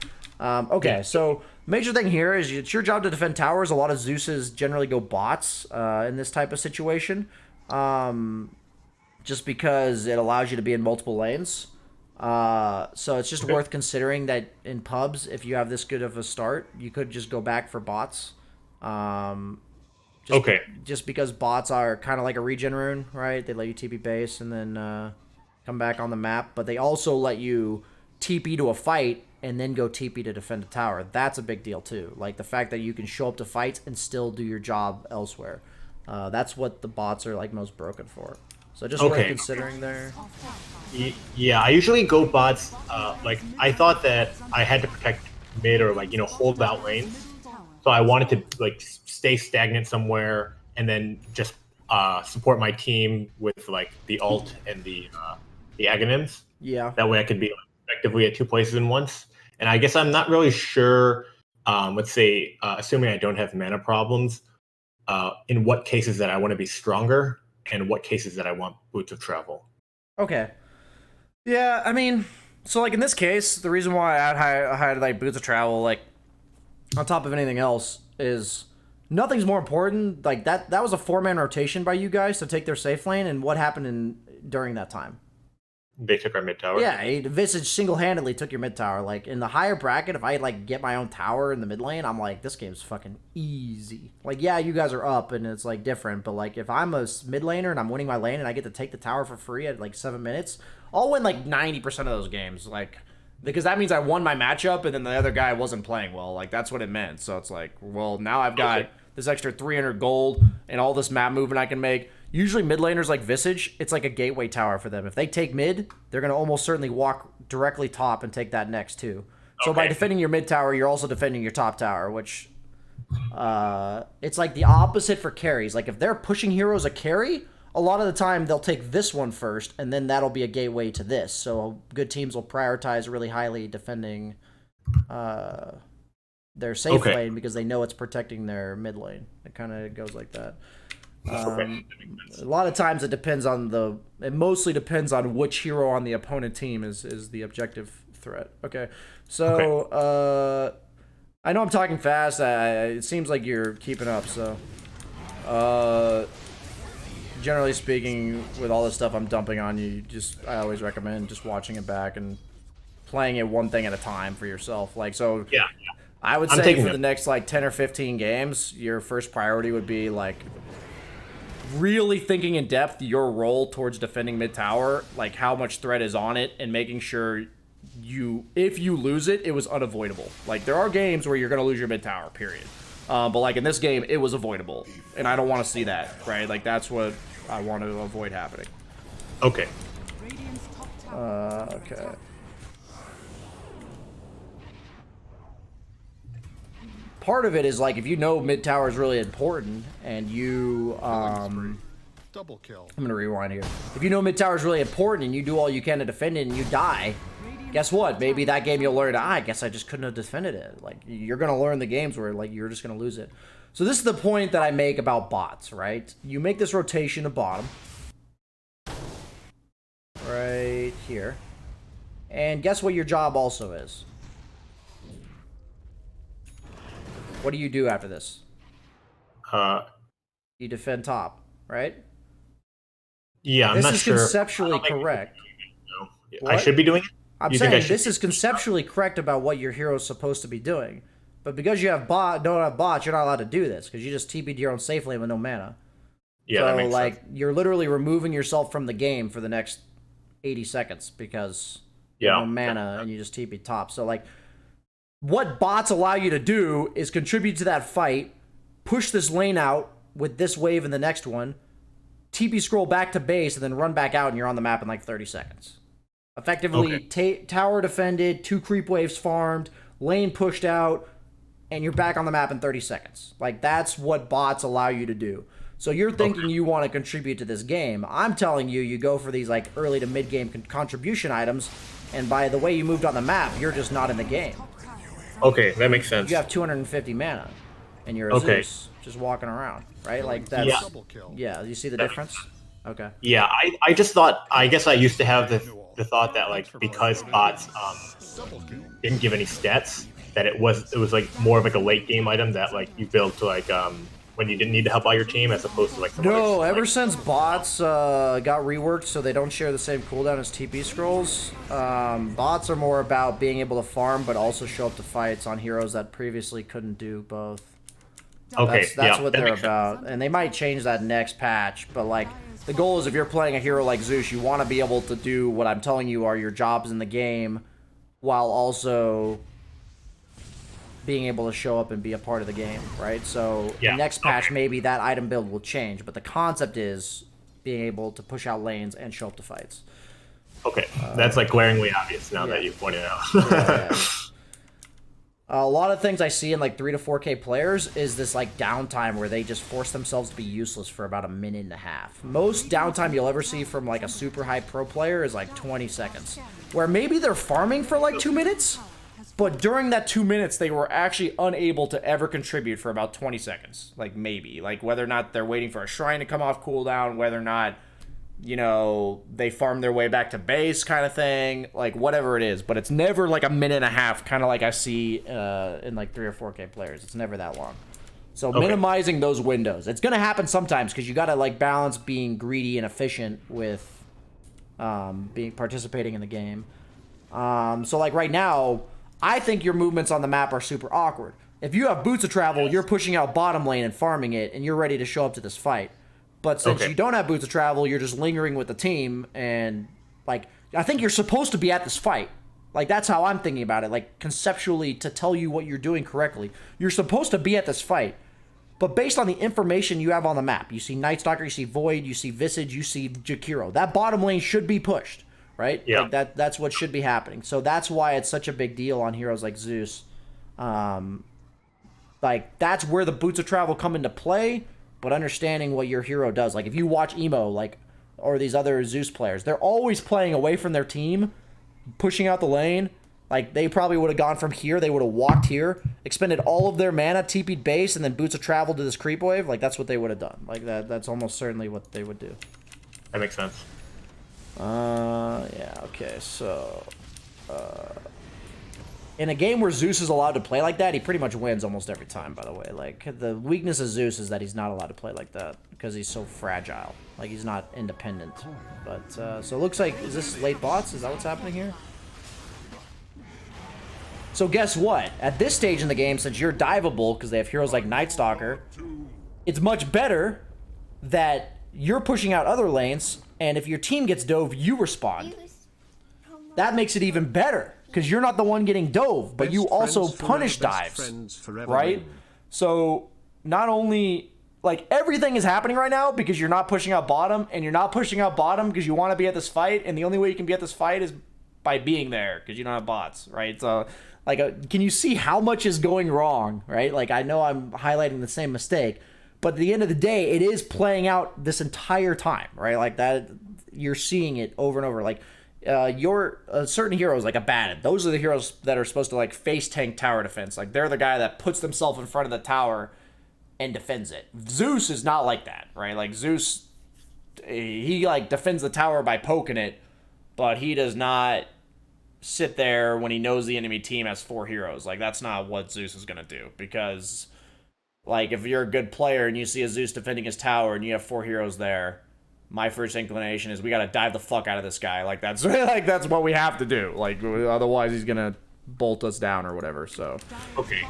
So major thing here is it's your job to defend towers. A lot of Zeuses generally go bots in this type of situation. Just because it allows you to be in multiple lanes. So it's just worth considering that in pubs, if you have this good of a start, you could just go back for bots. Just because bots are kind of like a regen rune, right? They let you TP base and then come back on the map. But they also let you TP to a fight and then go TP to defend a tower. That's a big deal too. Like the fact that you can show up to fights and still do your job elsewhere. That's what the bots are like most broken for. So just worth considering there. Yeah, I usually go bots. I thought that I had to protect mid or hold out lanes. So I wanted to like stay stagnant somewhere and then just support my team with like the ult and the Aghanims. Yeah. That way I could be effectively at two places in once. And I guess I'm not really sure. Let's say, assuming I don't have mana problems, in what cases that I want to be stronger. And what cases that I want Boots of Travel. Okay. Yeah, I mean, so like in this case, the reason why I had like Boots of Travel, like on top of anything else, is nothing's more important. Like that was a 4-man rotation by you guys to take their safe lane, and what happened during that time? They took our mid tower. Yeah, Visage single-handedly took your mid tower. Like in the higher bracket, if I like get my own tower in the mid lane, I'm like, this game's fucking easy. Like, yeah, you guys are up and it's like different, but like if I'm a mid laner and I'm winning my lane and I get to take the tower for free at like 7 minutes, I'll win like 90% of those games. Like, because that means I won my matchup and then the other guy wasn't playing well. Like that's what it meant. So it's like, well, now I've got this extra 300 gold and all this map movement I can make. Usually mid laners like Visage, it's like a gateway tower for them. If they take mid, they're going to almost certainly walk directly top and take that next too. So by defending your mid tower, you're also defending your top tower, which it's like the opposite for carries. Like if they're pushing heroes a carry, a lot of the time they'll take this one first, and then that'll be a gateway to this. So good teams will prioritize really highly defending their safe Okay. lane because they know it's protecting their mid lane. It kind of goes like that. A lot of times it mostly depends on which hero on the opponent team is the objective threat. Okay, so I know I'm talking fast. It seems like you're keeping up. So generally speaking, with all this stuff I'm dumping on you, I always recommend just watching it back and playing it one thing at a time for yourself. Like, so Yeah. I would say for the next like 10 or 15 games, your first priority would be like really thinking in depth your role towards defending mid tower, like how much threat is on it, and making sure if you lose it, it was unavoidable. Like, there are games where you're gonna lose your mid tower, period. But like in this game, it was avoidable, and I don't want to see that, right? Like, that's what I want to avoid happening. Okay. Okay. Part of it is like if you know mid tower is really important and you Double kill. I'm gonna rewind here. If you know mid tower is really important and you do all you can to defend it and you die, guess what? Maybe that game you'll learn, I guess I just couldn't have defended it. Like, you're gonna learn the games where like you're just gonna lose it. So this is the point that I make about bots, right? You make this rotation to bottom. Right here. And guess what your job also is? What do you do after this? You defend top, right? Yeah, I'm this not is sure. conceptually correct. I should be doing it? I'm saying this is conceptually correct about what your hero is supposed to be doing. But because you don't have bots, you're not allowed to do this, because you just TP'd your own safe lane with no mana. Yeah, so, that makes like, sense. you're literally removing yourself from the game for the next 80 seconds because you have no mana and you just TP top. So, like, what bots allow you to do is contribute to that fight, push this lane out with this wave and the next one, TP scroll back to base, and then run back out, and you're on the map in like 30 seconds. Effectively, tower defended, 2 creep waves farmed, lane pushed out, and you're back on the map in 30 seconds. Like, that's what bots allow you to do. So you're thinking you want to contribute to this game. I'm telling you, you go for these like early to mid game contribution items, and by the way you moved on the map, you're just not in the game. Okay, that makes sense. You have 250 mana, and you're a Zeus, just walking around, right? Like, that's... Yeah, you see the difference? Okay. Yeah, I just thought, I guess I used to have the thought that, like, because bots didn't give any stats, that it was like more of like a late game item that like you build to like when you didn't need to help out your team, as opposed to like no. Ever since bots got reworked so they don't share the same cooldown as TP scrolls, bots are more about being able to farm but also show up to fights on heroes that previously couldn't do both. Okay, that's what they're about, and they might change that next patch. But like, the goal is if you're playing a hero like Zeus, you want to be able to do what I'm telling you are your jobs in the game, while also being able to show up and be a part of the game, right? So the next patch, maybe that item build will change, but the concept is being able to push out lanes and show up to fights. Okay, that's like glaringly obvious now that you pointed out. A lot of things I see in like 3 to 4K players is this like downtime where they just force themselves to be useless for about a minute and a half. Most downtime you'll ever see from like a super high pro player is like 20 seconds, where maybe they're farming for like 2 minutes, but during that 2 minutes, they were actually unable to ever contribute for about 20 seconds. Like, maybe. Like, whether or not they're waiting for a shrine to come off cooldown, whether or not, you know, they farm their way back to base kind of thing. Like, whatever it is. But it's never like a minute and a half, kind of like I see in like 3 or 4K players. It's never that long. So minimizing those windows. It's going to happen sometimes because you got to like balance being greedy and efficient with participating in the game. So like right now, I think your movements on the map are super awkward. If you have boots of travel, you're pushing out bottom lane and farming it, and you're ready to show up to this fight. But since you don't have boots of travel, you're just lingering with the team, and, like, I think you're supposed to be at this fight. Like, that's how I'm thinking about it, like, conceptually, to tell you what you're doing correctly. You're supposed to be at this fight. But based on the information you have on the map, you see Night Stalker, you see Void, you see Visage, you see Jakiro. That bottom lane should be pushed. Right? Yeah. Like that's what should be happening. So that's why it's such a big deal on heroes like Zeus. Like, that's where the boots of travel come into play, but understanding what your hero does. Like, if you watch Emo, like, or these other Zeus players, they're always playing away from their team, pushing out the lane, Like, they probably would have gone from here. They would have walked here, expended all of their mana, TP'd base, and then Boots of Travel to this creep wave. Like, that's what they would have done. Like, that's almost certainly what they would do. That makes sense. Yeah, okay, so... in a game where Zeus is allowed to play like that, he pretty much wins almost every time, by the way. Like, the weakness of Zeus is that he's not allowed to play like that because he's so fragile. Like, he's not independent. But, so it looks like... Is this late bots? Is that what's happening here? So guess what? At this stage in the game, since you're diveable, because they have heroes like Night Stalker, it's much better that you're pushing out other lanes, and if your team gets dove, you respond. That makes it even better, because you're not the one getting dove, but you also punish dives, right? So not only, like, everything is happening right now because you're not pushing out bottom, and you're not pushing out bottom because you want to be at this fight, and the only way you can be at this fight is by being there, because you don't have bots, right? So, like, can you see how much is going wrong, right? Like, I know I'm highlighting the same mistake, but at the end of the day, it is playing out this entire time, right? Like, that, you're seeing it over and over. Like, your certain heroes, like Abaddon, those are the heroes that are supposed to, like, face tank tower defense. Like, they're the guy that puts themselves in front of the tower and defends it. Zeus is not like that, right? Like, Zeus, he, like, defends the tower by poking it, but he does not sit there when he knows the enemy team has 4 heroes. Like, that's not what Zeus is gonna do, because, like, if you're a good player and you see a Zeus defending his tower and you have 4 heroes there, my first inclination is we gotta dive the fuck out of this guy. Like, that's like, that's what we have to do. Like, otherwise he's gonna bolt us down or whatever. So okay.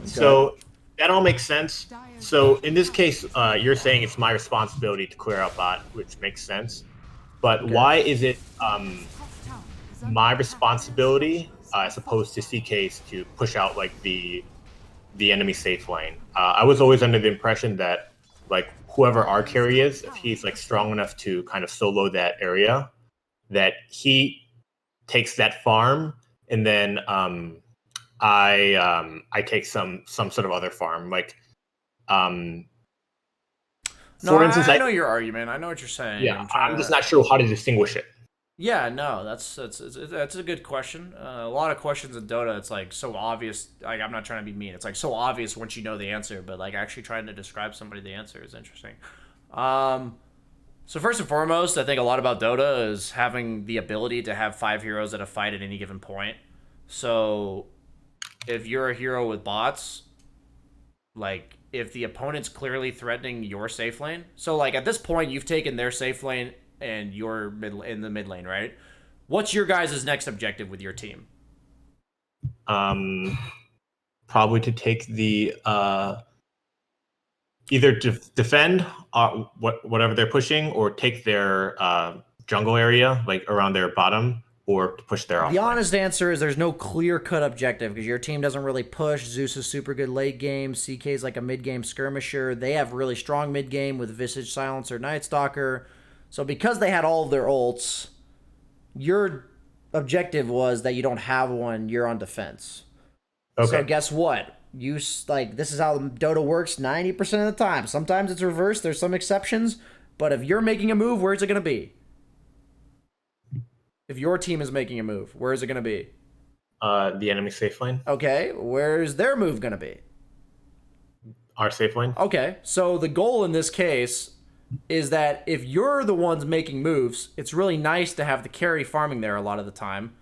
So that all makes sense. So in this case, you're saying it's my responsibility to clear out bot, which makes sense. But why is it my responsibility as opposed to CK's to push out, like, the enemy safe lane? I was always under the impression that, like, whoever our carry is, if he's, like, strong enough to kind of solo that area, that he takes that farm, and then I take some sort of other farm, like no, for instance, I know your argument. I know what you're saying. Yeah, I'm just not sure how to distinguish it. Yeah, no, that's a good question. A lot of questions in Dota, it's, like, so obvious. Like, I'm not trying to be mean. It's, like, so obvious once you know the answer, but, like, actually trying to describe somebody the answer is interesting. So first and foremost, I think a lot about Dota is having the ability to have 5 heroes at a fight at any given point. So if you're a hero with bots, like, if the opponent's clearly threatening your safe lane, so, like, at this point you've taken their safe lane and you're in the mid lane, right? What's your guys' next objective with your team? Probably to take the either defend whatever they're pushing, or take their jungle area, like, around their bottom, or to push their off. The honest answer is there's no clear-cut objective, because your team doesn't really push. Zeus is super good late game. CK's like a mid-game skirmisher. They have really strong mid-game with Visage Silencer, Night Stalker. So because they had all of their ults, your objective was that you don't have one, you're on defense. Okay. So guess what? Like, this is how Dota works 90% of the time. Sometimes it's reversed, there's some exceptions, but if you're making a move, where's it going to be? If your team is making a move, where is it going to be? The enemy safe lane. Okay, where's their move going to be? Our safe lane. Okay, so the goal in this case is that if you're the ones making moves, it's really nice to have the carry farming there a lot of the time,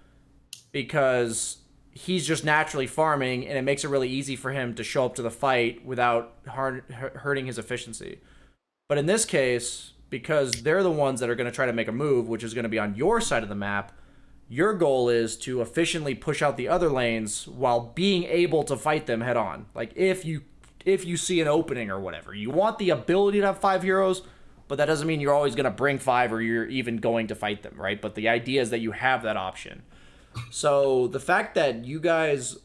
because he's just naturally farming, and it makes it really easy for him to show up to the fight without hurting his efficiency. But in this case, because they're the ones that are going to try to make a move, which is going to be on your side of the map, your goal is to efficiently push out the other lanes while being able to fight them head on. Like, if you see an opening or whatever, you want the ability to have 5 heroes, but that doesn't mean you're always going to bring 5 or you're even going to fight them, right? But the idea is that you have that option. So the fact that you guys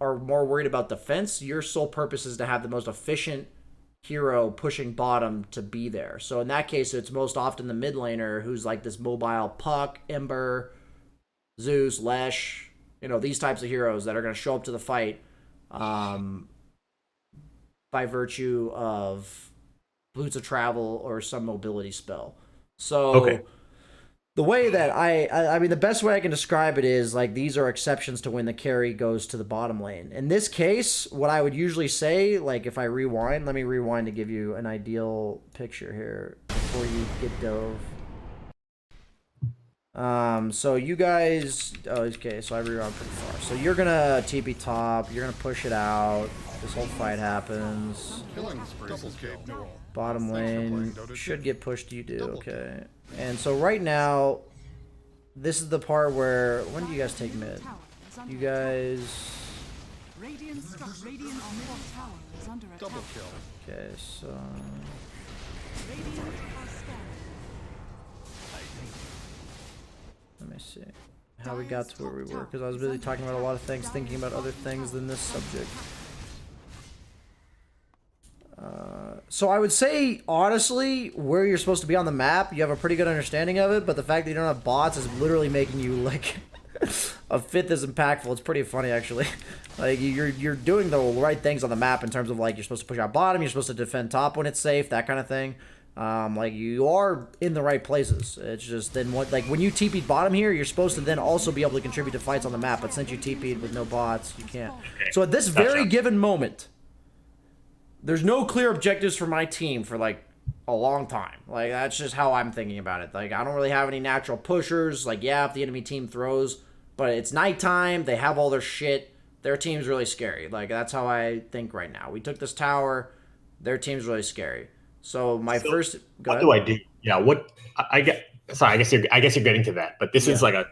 are more worried about defense, your sole purpose is to have the most efficient hero pushing bottom to be there. So in that case, it's most often the mid laner who's like this mobile Puck, Ember, Zeus, Lesh, these types of heroes that are going to show up to the fight by virtue of Boots of Travel or some mobility spell. So The way that I mean, the best way I can describe it is like these are exceptions to when the carry goes to the bottom lane. In this case, what I would usually say, like if I rewind, let me rewind to give you an ideal picture here before you get dove. So you guys, oh, okay, so I rewound pretty far. So you're gonna TP top, you're gonna push it out. This whole fight happens. Killing spree is escape duel. Bottom lane Dota should 2. get pushed to you do, Double okay. And so right now, this is the part where, when do you guys take mid? You guys, Radiant's middle tower is under attack. Double kill. okay, so, Radiant are scanning. let me see how we got to where we were, because I was busy talking about a lot of things, thinking about other things than this subject. So I would say, honestly, where you're supposed to be on the map, you have a pretty good understanding of it, but the fact that you don't have bots is literally making you, like, a fifth as impactful. It's pretty funny, actually. Like, you're doing the right things on the map in terms of, like, you're supposed to push out bottom, you're supposed to defend top when it's safe, that kind of thing. Like, you are in the right places. It's just, then what, like, when you TP'd bottom here, you're supposed to then also be able to contribute to fights on the map, but since you TP'd with no bots, you can't. So at this very given moment, there's no clear objectives for my team for, like, a long time. Like, that's just how I'm thinking about it. Like, I don't really have any natural pushers. Like, yeah, if the enemy team throws, but it's nighttime, they have all their shit, their team's really scary. Like, that's how I think right now. We took this tower, their team's really scary. So my first, go what ahead. do I do? Yeah, what I get? Sorry, I guess you're getting to that, but this is like a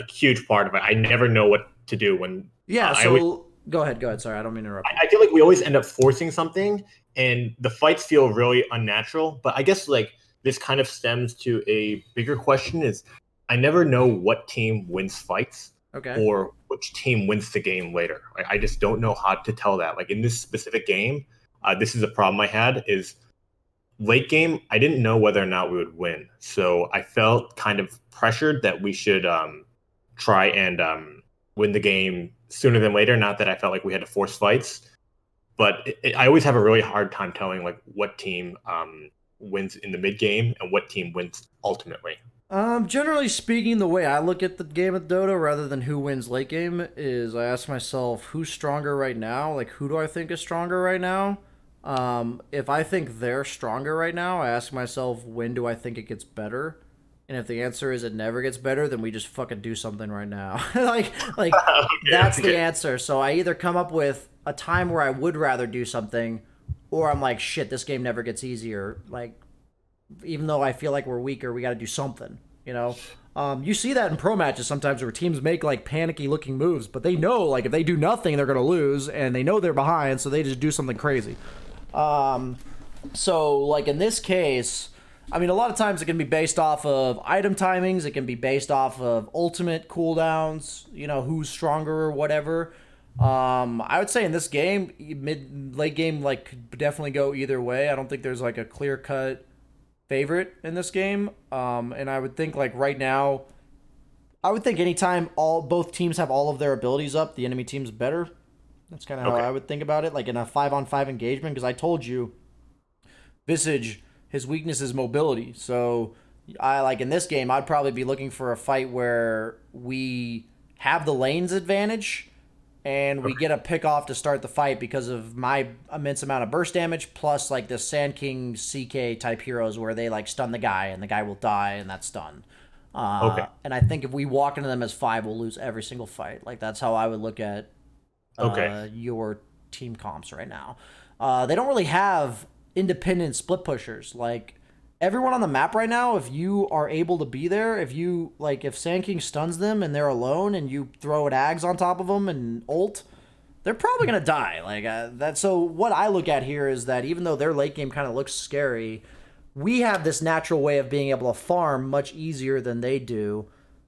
huge part of it. I never know what to do when. Yeah. So go ahead. Sorry, I don't mean to interrupt. I feel like we always end up forcing something, and the fights feel really unnatural. But I guess like this kind of stems to a bigger question: is I never know what team wins fights, Okay. or which team wins the game later. Like, I just don't know how to tell that. Like in this specific game, this is a problem I had. Is late game, I didn't know whether or not we would win. So I felt kind of pressured that we should try and win the game sooner than later. Not that I felt like we had to force fights, but I always have a really hard time telling like what team wins in the mid game and what team wins ultimately. Generally speaking, the way I look at the game of Dota, rather than who wins late game, is I ask myself who's stronger right now. Like, who do I think is stronger right now? If I think they're stronger right now, I ask myself, when do I think it gets better? And if the answer is it never gets better, then we just fucking do something right now. like that's the answer. So I either come up with a time where I would rather do something, or I'm like, shit, this game never gets easier. Like, even though I feel like we're weaker, we got to do something, you know? You see that in pro matches sometimes where teams make like panicky looking moves, but they know like if they do nothing, they're going to lose, and they know they're behind, so they just do something crazy. So like in this case, I mean, a lot of times it can be based off of item timings. It can be based off of ultimate cooldowns, you know, who's stronger or whatever. I would say in this game, late game, like, could definitely go either way. I don't think there's like a clear cut favorite in this game. And I would think like right now, I would think anytime both teams have all of their abilities up, the enemy team's better. That's kind of how I would think about it, like in a 5-on-5 engagement, because I told you, Visage, his weakness is mobility. So, I like in this game, I'd probably be looking for a fight where we have the lanes advantage, and we get a pick off to start the fight because of my immense amount of burst damage, plus like the Sand King CK type heroes where they like stun the guy, and the guy will die, and that's stun. And I think if we walk into them as 5, we'll lose every single fight. Like, that's how I would look at your team comps right now. They don't really have independent split pushers. Like, everyone on the map right now, if you are able to be there, if Sand King stuns them and they're alone and you throw an Ags on top of them and ult, they're probably going to die. Like, so what I look at here is that even though their late game kind of looks scary, we have this natural way of being able to farm much easier than they do.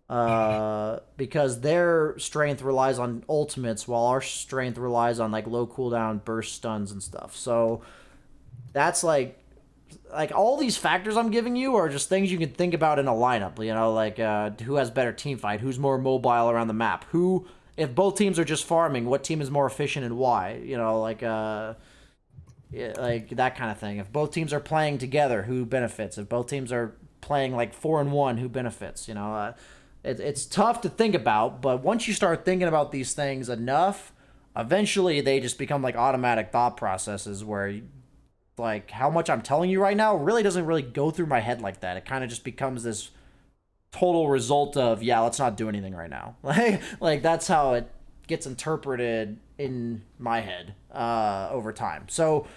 Because their strength relies on ultimates, while our strength relies on like low cooldown burst stuns and stuff. So that's like all these factors I'm giving you are just things you can think about in a lineup. You know, like who has better team fight, who's more mobile around the map, who, if both teams are just farming, what team is more efficient and why. You know, like that kind of thing. If both teams are playing together, who benefits? If both teams are playing like 4-1, who benefits? It's tough to think about, but once you start thinking about these things enough, eventually they just become like automatic thought processes where, like, how much I'm telling you right now really doesn't really go through my head like that. It kind of just becomes this total result of, yeah, let's not do anything right now. Like that's how it gets interpreted in my head over time. So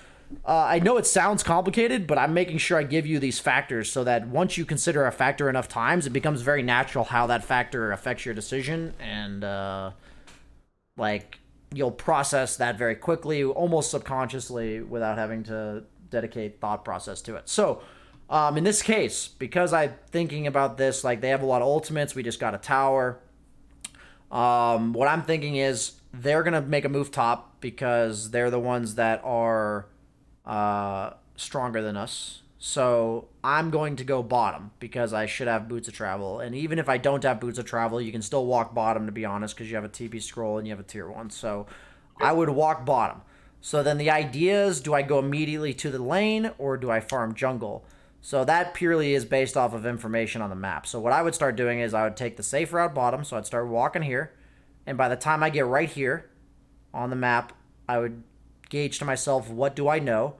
I know it sounds complicated, but I'm making sure I give you these factors so that once you consider a factor enough times, it becomes very natural how that factor affects your decision, and like you'll process that very quickly, almost subconsciously, without having to dedicate thought process to it. So in this case, because I'm thinking about this, like they have a lot of ultimates, we just got a tower. What I'm thinking is they're going to make a move top because they're the ones that are stronger than us. So I'm going to go bottom because I should have boots of travel. And even if I don't have boots of travel, you can still walk bottom, to be honest, because you have a TP scroll and you have a tier 1. So I would walk bottom. So then the idea is, do I go immediately to the lane or do I farm jungle? So that purely is based off of information on the map. So what I would start doing is I would take the safe route bottom. So I'd start walking here. And by the time I get right here on the map, I would gauge to myself, what do I know?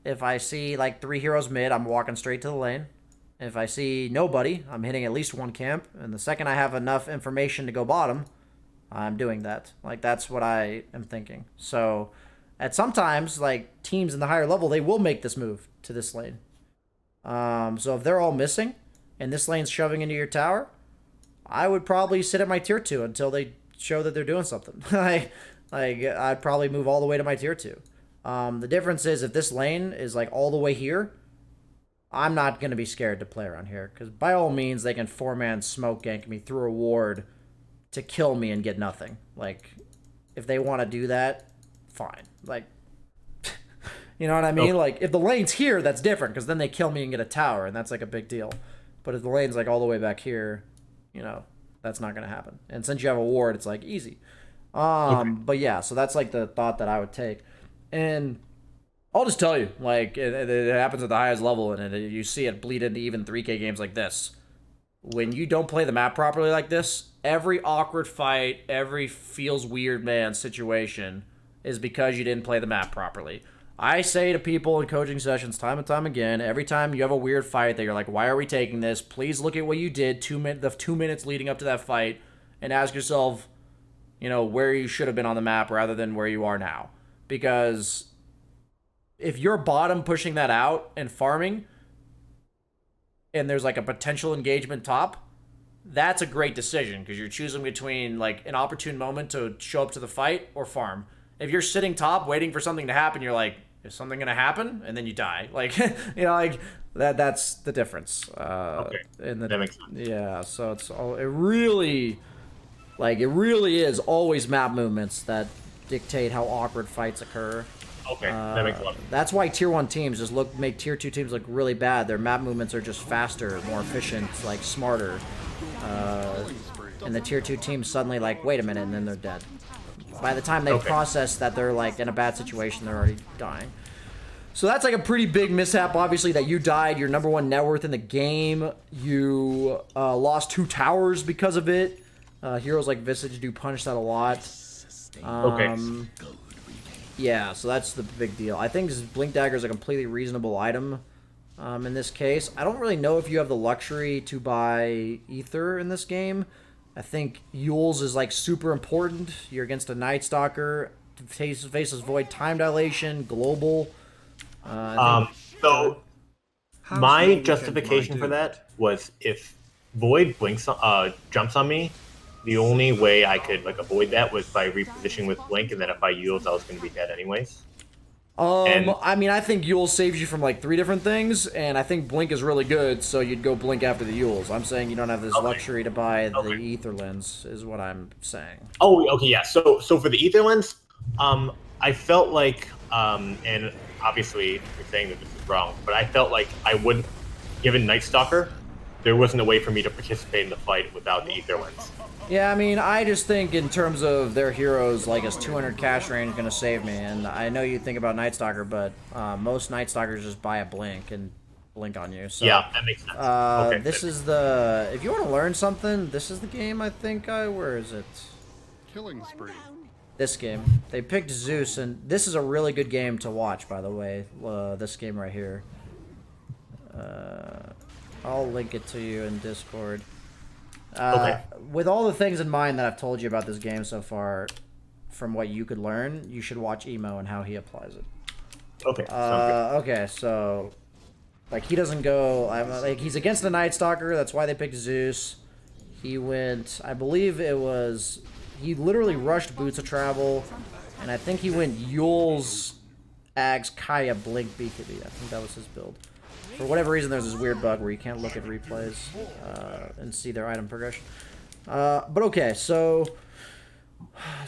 If I see like 3 heroes mid, I'm walking straight to the lane. If I see nobody, I'm hitting at least 1 camp. And the second I have enough information to go bottom, I'm doing that. Like, that's what I am thinking. So at sometimes, like, teams in the higher level, they will make this move to this lane. So if they're all missing and this lane's shoving into your tower, I would probably sit at my tier 2 until they show that they're doing something. I'd probably move all the way to my tier 2. The difference is if this lane is like all the way here, I'm not going to be scared to play around here, because by all means they can 4-man smoke gank me through a ward to kill me and get nothing. Like, if they want to do that, fine. Like, you know what I mean? Okay. Like, if the lane's here, that's different, because then they kill me and get a tower, and that's like a big deal. But if the lane's like all the way back here, that's not going to happen. And since you have a ward, it's like easy. Okay. But yeah, so that's like the thought that I would take. And I'll just tell you, like, it happens at the highest level, and you see it bleed into even 3K games like this. When you don't play the map properly like this, every awkward fight, every feels weird man situation is because you didn't play the map properly. I say to people in coaching sessions time and time again, every time you have a weird fight that you're like, why are we taking this? Please look at what you did the 2 minutes leading up to that fight and ask yourself, where you should have been on the map rather than where you are now. Because if you're bottom pushing that out and farming, and there's like a potential engagement top, that's a great decision because you're choosing between like an opportune moment to show up to the fight or farm. If you're sitting top waiting for something to happen, you're like, is something going to happen? And then you die. Like, that's the difference. Okay. That makes sense. Yeah, so it really is always map movements that dictate how awkward fights occur. Okay, that makes a lot of sense. That's why tier 1 teams just make tier 2 teams look really bad. Their map movements are just faster, more efficient, like smarter. And the tier 2 teams suddenly like, wait a minute, and then they're dead. By the time they process that they're like in a bad situation, they're already dying. So that's like a pretty big mishap, obviously, that you died. Your number 1 net worth in the game. You lost 2 towers because of it. Heroes like Visage do punish that a lot. Yeah, so that's the big deal. I think Blink Dagger is a completely reasonable item in this case. I don't really know if you have the luxury to buy Ether in this game. I think Yules is like super important. You're against a Night Stalker. Faces Void, Time Dilation, Global. So my justification for that was if Void jumps on me, the only way I could like avoid that was by repositioning with Blink, and then if I Yules, I was going to be dead anyways. I mean, I think Yules saves you from like 3 different things, and I think Blink is really good, so you'd go Blink after the Yules. I'm saying you don't have this luxury to buy the Ether Lens, is what I'm saying. Oh, okay, yeah. So for the Ether Lens, I felt like, and obviously you're saying that this is wrong, but I felt like I wouldn't, given Night Stalker, there wasn't a way for me to participate in the fight without the Ether Lens. Yeah, I mean, I just think in terms of their heroes, like his 200 cash range is going to save me. And I know you think about Night Stalker, but most Night Stalkers just buy a Blink. And blink on you. So, Yeah, that makes sense. Okay, this good. is the... If you want to learn something, this is the game, I think. Where is it? Killing spree. This game. They picked Zeus, and this is a really good game to watch, by the way. This game right here. I'll link it to you in Discord. Okay. With all the things in mind that I've told you about this game so far, from what you could learn, you should watch Emo and how he applies it. Okay. Sounds Okay, so... Like, he doesn't go... like, he's against the Night Stalker, that's why they picked Zeus. He went... I believe it was... He literally rushed Boots of Travel, and I think he went Yule's Ags Kaya Blink BKB. I think that was his build. For whatever reason, there's this weird bug where you can't look at replays and see their item progression. But okay, so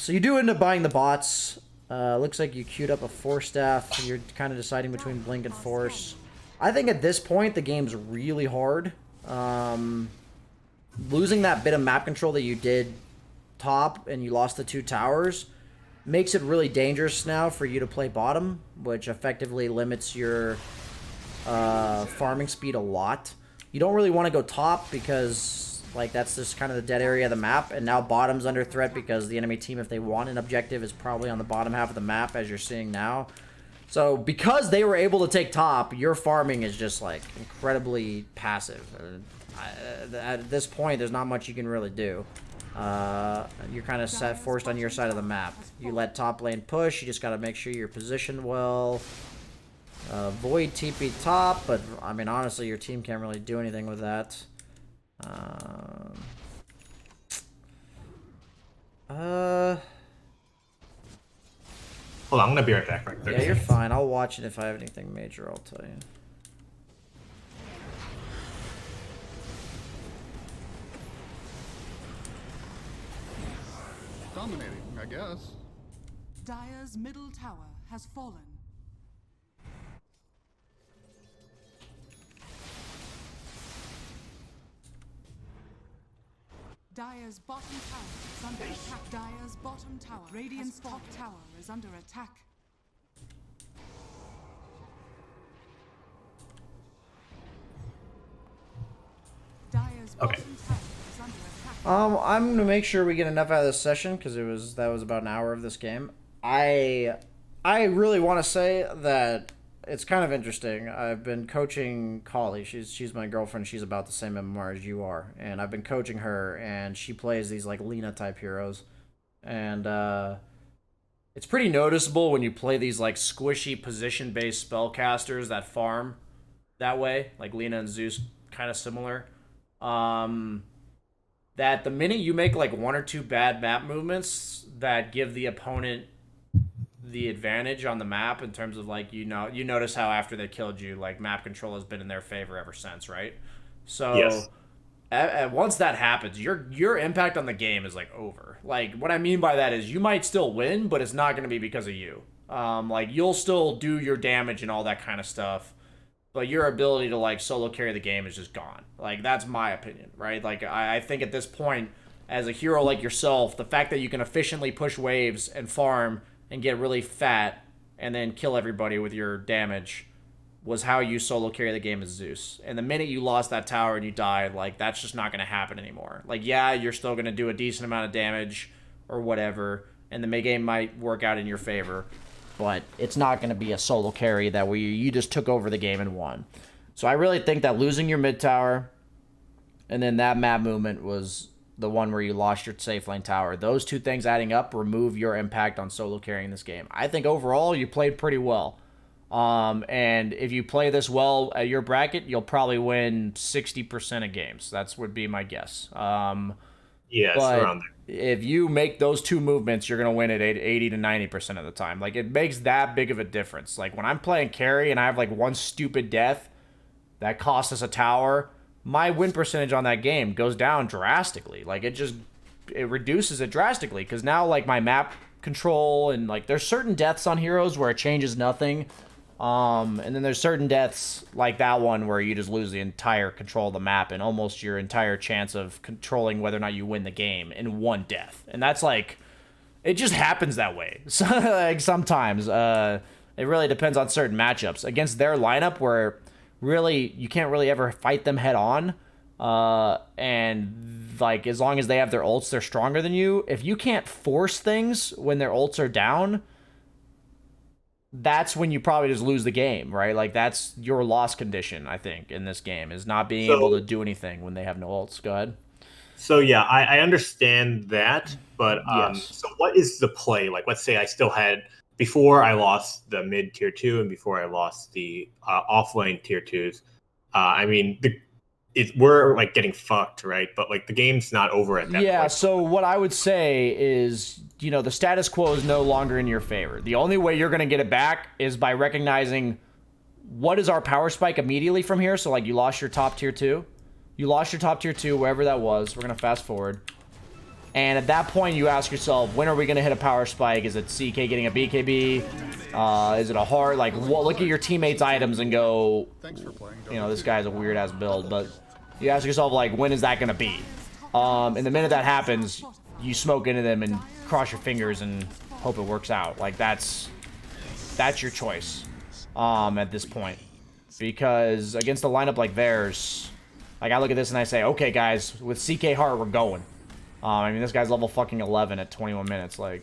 you do end up buying the bots. Looks like you queued up a Force Staff. You're kind of deciding between Blink and Force. I think at this point, the game's really hard. Losing that bit of map control that you did top and you lost the 2 towers makes it really dangerous now for you to play bottom, which effectively limits your farming speed a lot. You don't really want to go top because like that's just kind of the dead area of the map, and now bottom's under threat because the enemy team, if they want an objective, is probably on the bottom half of the map, as you're seeing now. So because they were able to take top, your farming is just like incredibly passive. At this point, there's not much you can really do. You're kind of forced on your side of the map. You let top lane push, you just got to make sure you're positioned well. Void TP top, but I mean honestly your team can't really do anything with that. Hold on, I'm gonna be right back. Right, 30 Yeah, you're seconds. fine. I'll watch it if I have anything major, I'll tell you. Dominating, I guess. Dire's middle tower has fallen. Dire's bottom tower is under attack. Dire's bottom tower. Radiant's top tower is under attack. Dire's Okay. bottom tower is under attack. I'm gonna make sure we get enough out of this session because that was about an hour of this game. I really want to say that it's kind of interesting. I've been coaching Kali. She's my girlfriend. She's about the same MMR as you are, and I've been coaching her, and she plays these like Lina type heroes, and it's pretty noticeable when you play these like squishy position based spellcasters that farm that way, like Lina and Zeus, kind of similar. That the minute you make like 1 or 2 bad map movements that give the opponent the advantage on the map in terms of like you notice how after they killed you, like map control has been in their favor ever since, right? So Yes. once that happens, your impact on the game is like over. Like what I mean by that is you might still win, but it's not going to be because of you. Like you'll still do your damage and all that kind of stuff, but your ability to like solo carry the game is just gone. Like that's my opinion, right? Like I think at this point, as a hero like yourself, the fact that you can efficiently push waves and farm and get really fat and then kill everybody with your damage was how you solo carry the game as Zeus. And the minute you lost that tower and you died, like that's just not going to happen anymore. Like yeah, you're still going to do a decent amount of damage or whatever, and the mid game might work out in your favor, but it's not going to be a solo carry that where you just took over the game and won. So I really think that losing your mid tower and then that map movement was the one where you lost your safe lane tower. Those 2 things adding up remove your impact on solo carrying this game. I think overall you played pretty well. And if you play this well at your bracket, you'll probably win 60% of games. That's would be my guess. Yeah, it's But around there. if you make those 2 movements, you're going to win it 80 to 90% of the time. Like, it makes that big of a difference. Like, when I'm playing carry and I have, like, 1 stupid death that costs us a tower, my win percentage on that game goes down drastically. Like, it reduces it drastically. Because now, like, my map control and, like, there's certain deaths on heroes where it changes nothing. And then there's certain deaths like that one where you just lose the entire control of the map and almost your entire chance of controlling whether or not you win the game in 1 death. And that's like, it just happens that way. So, like sometimes, it really depends on certain matchups. Against their lineup where you can't really ever fight them head on. And like as long as they have their ults, they're stronger than you. If you can't force things when their ults are down, that's when you probably just lose the game, right? Like that's your loss condition, I think, in this game is not being able to do anything when they have no ults. Go ahead. So yeah, I understand that, but Yes. so what is the play? Like, let's say I still had before I lost the mid tier 2 and before I lost the off lane tier 2s. I mean, we're like getting fucked, right? But like the game's not over at that Yeah, point. so what I would say is, the status quo is no longer in your favor. The only way you're going to get it back is by recognizing what is our power spike immediately from here. So like you lost your top tier 2. You lost your top tier 2, wherever that was. We're going to fast forward. And at that point, you ask yourself, when are we going to hit a power spike? Is it CK getting a BKB? Is it a heart? Like, look at your teammates' items and go, Thanks for playing. this guy's a weird-ass build. But you ask yourself, like, when is that going to be? And the minute that happens, you smoke into them and cross your fingers and hope it works out. Like, that's your choice at this point. Because against a lineup like theirs, like, I look at this and I say, okay, guys, with CK Heart, we're going. I mean, this guy's level fucking 11 at 21 minutes. Like,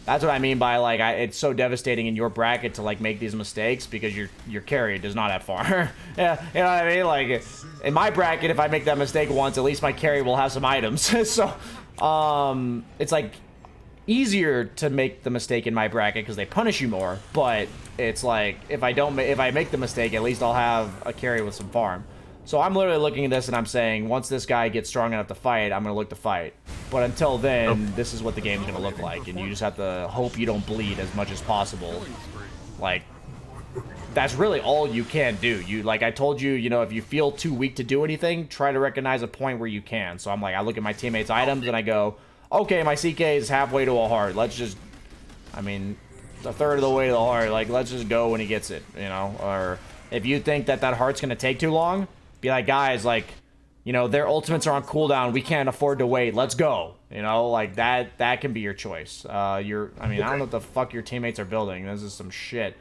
that's what I mean by, like, it's so devastating in your bracket to, like, make these mistakes because your carry does not have far. Yeah, you know what I mean? Like, in my bracket, if I make that mistake once, at least my carry will have some items. So, it's, like, easier to make the mistake in my bracket because they punish you more. But it's, like, if I make the mistake, at least I'll have a carry with some farm. So I'm literally looking at this and I'm saying, once this guy gets strong enough to fight, I'm going to look to fight. But until then, this is what the game's going to look like. And you just have to hope you don't bleed as much as possible. Like, that's really all you can do. Like I told you, if you feel too weak to do anything, try to recognize a point where you can. So I'm like, I look at my teammates' items and I go, okay, my CK is halfway to a heart. Let's just, a third of the way to the heart. Like, let's just go when he gets it, Or if you think that heart's going to take too long, be like, guys, like, their ultimates are on cooldown. We can't afford to wait. Let's go. Like that can be your choice. I don't know what the fuck your teammates are building. This is some shit.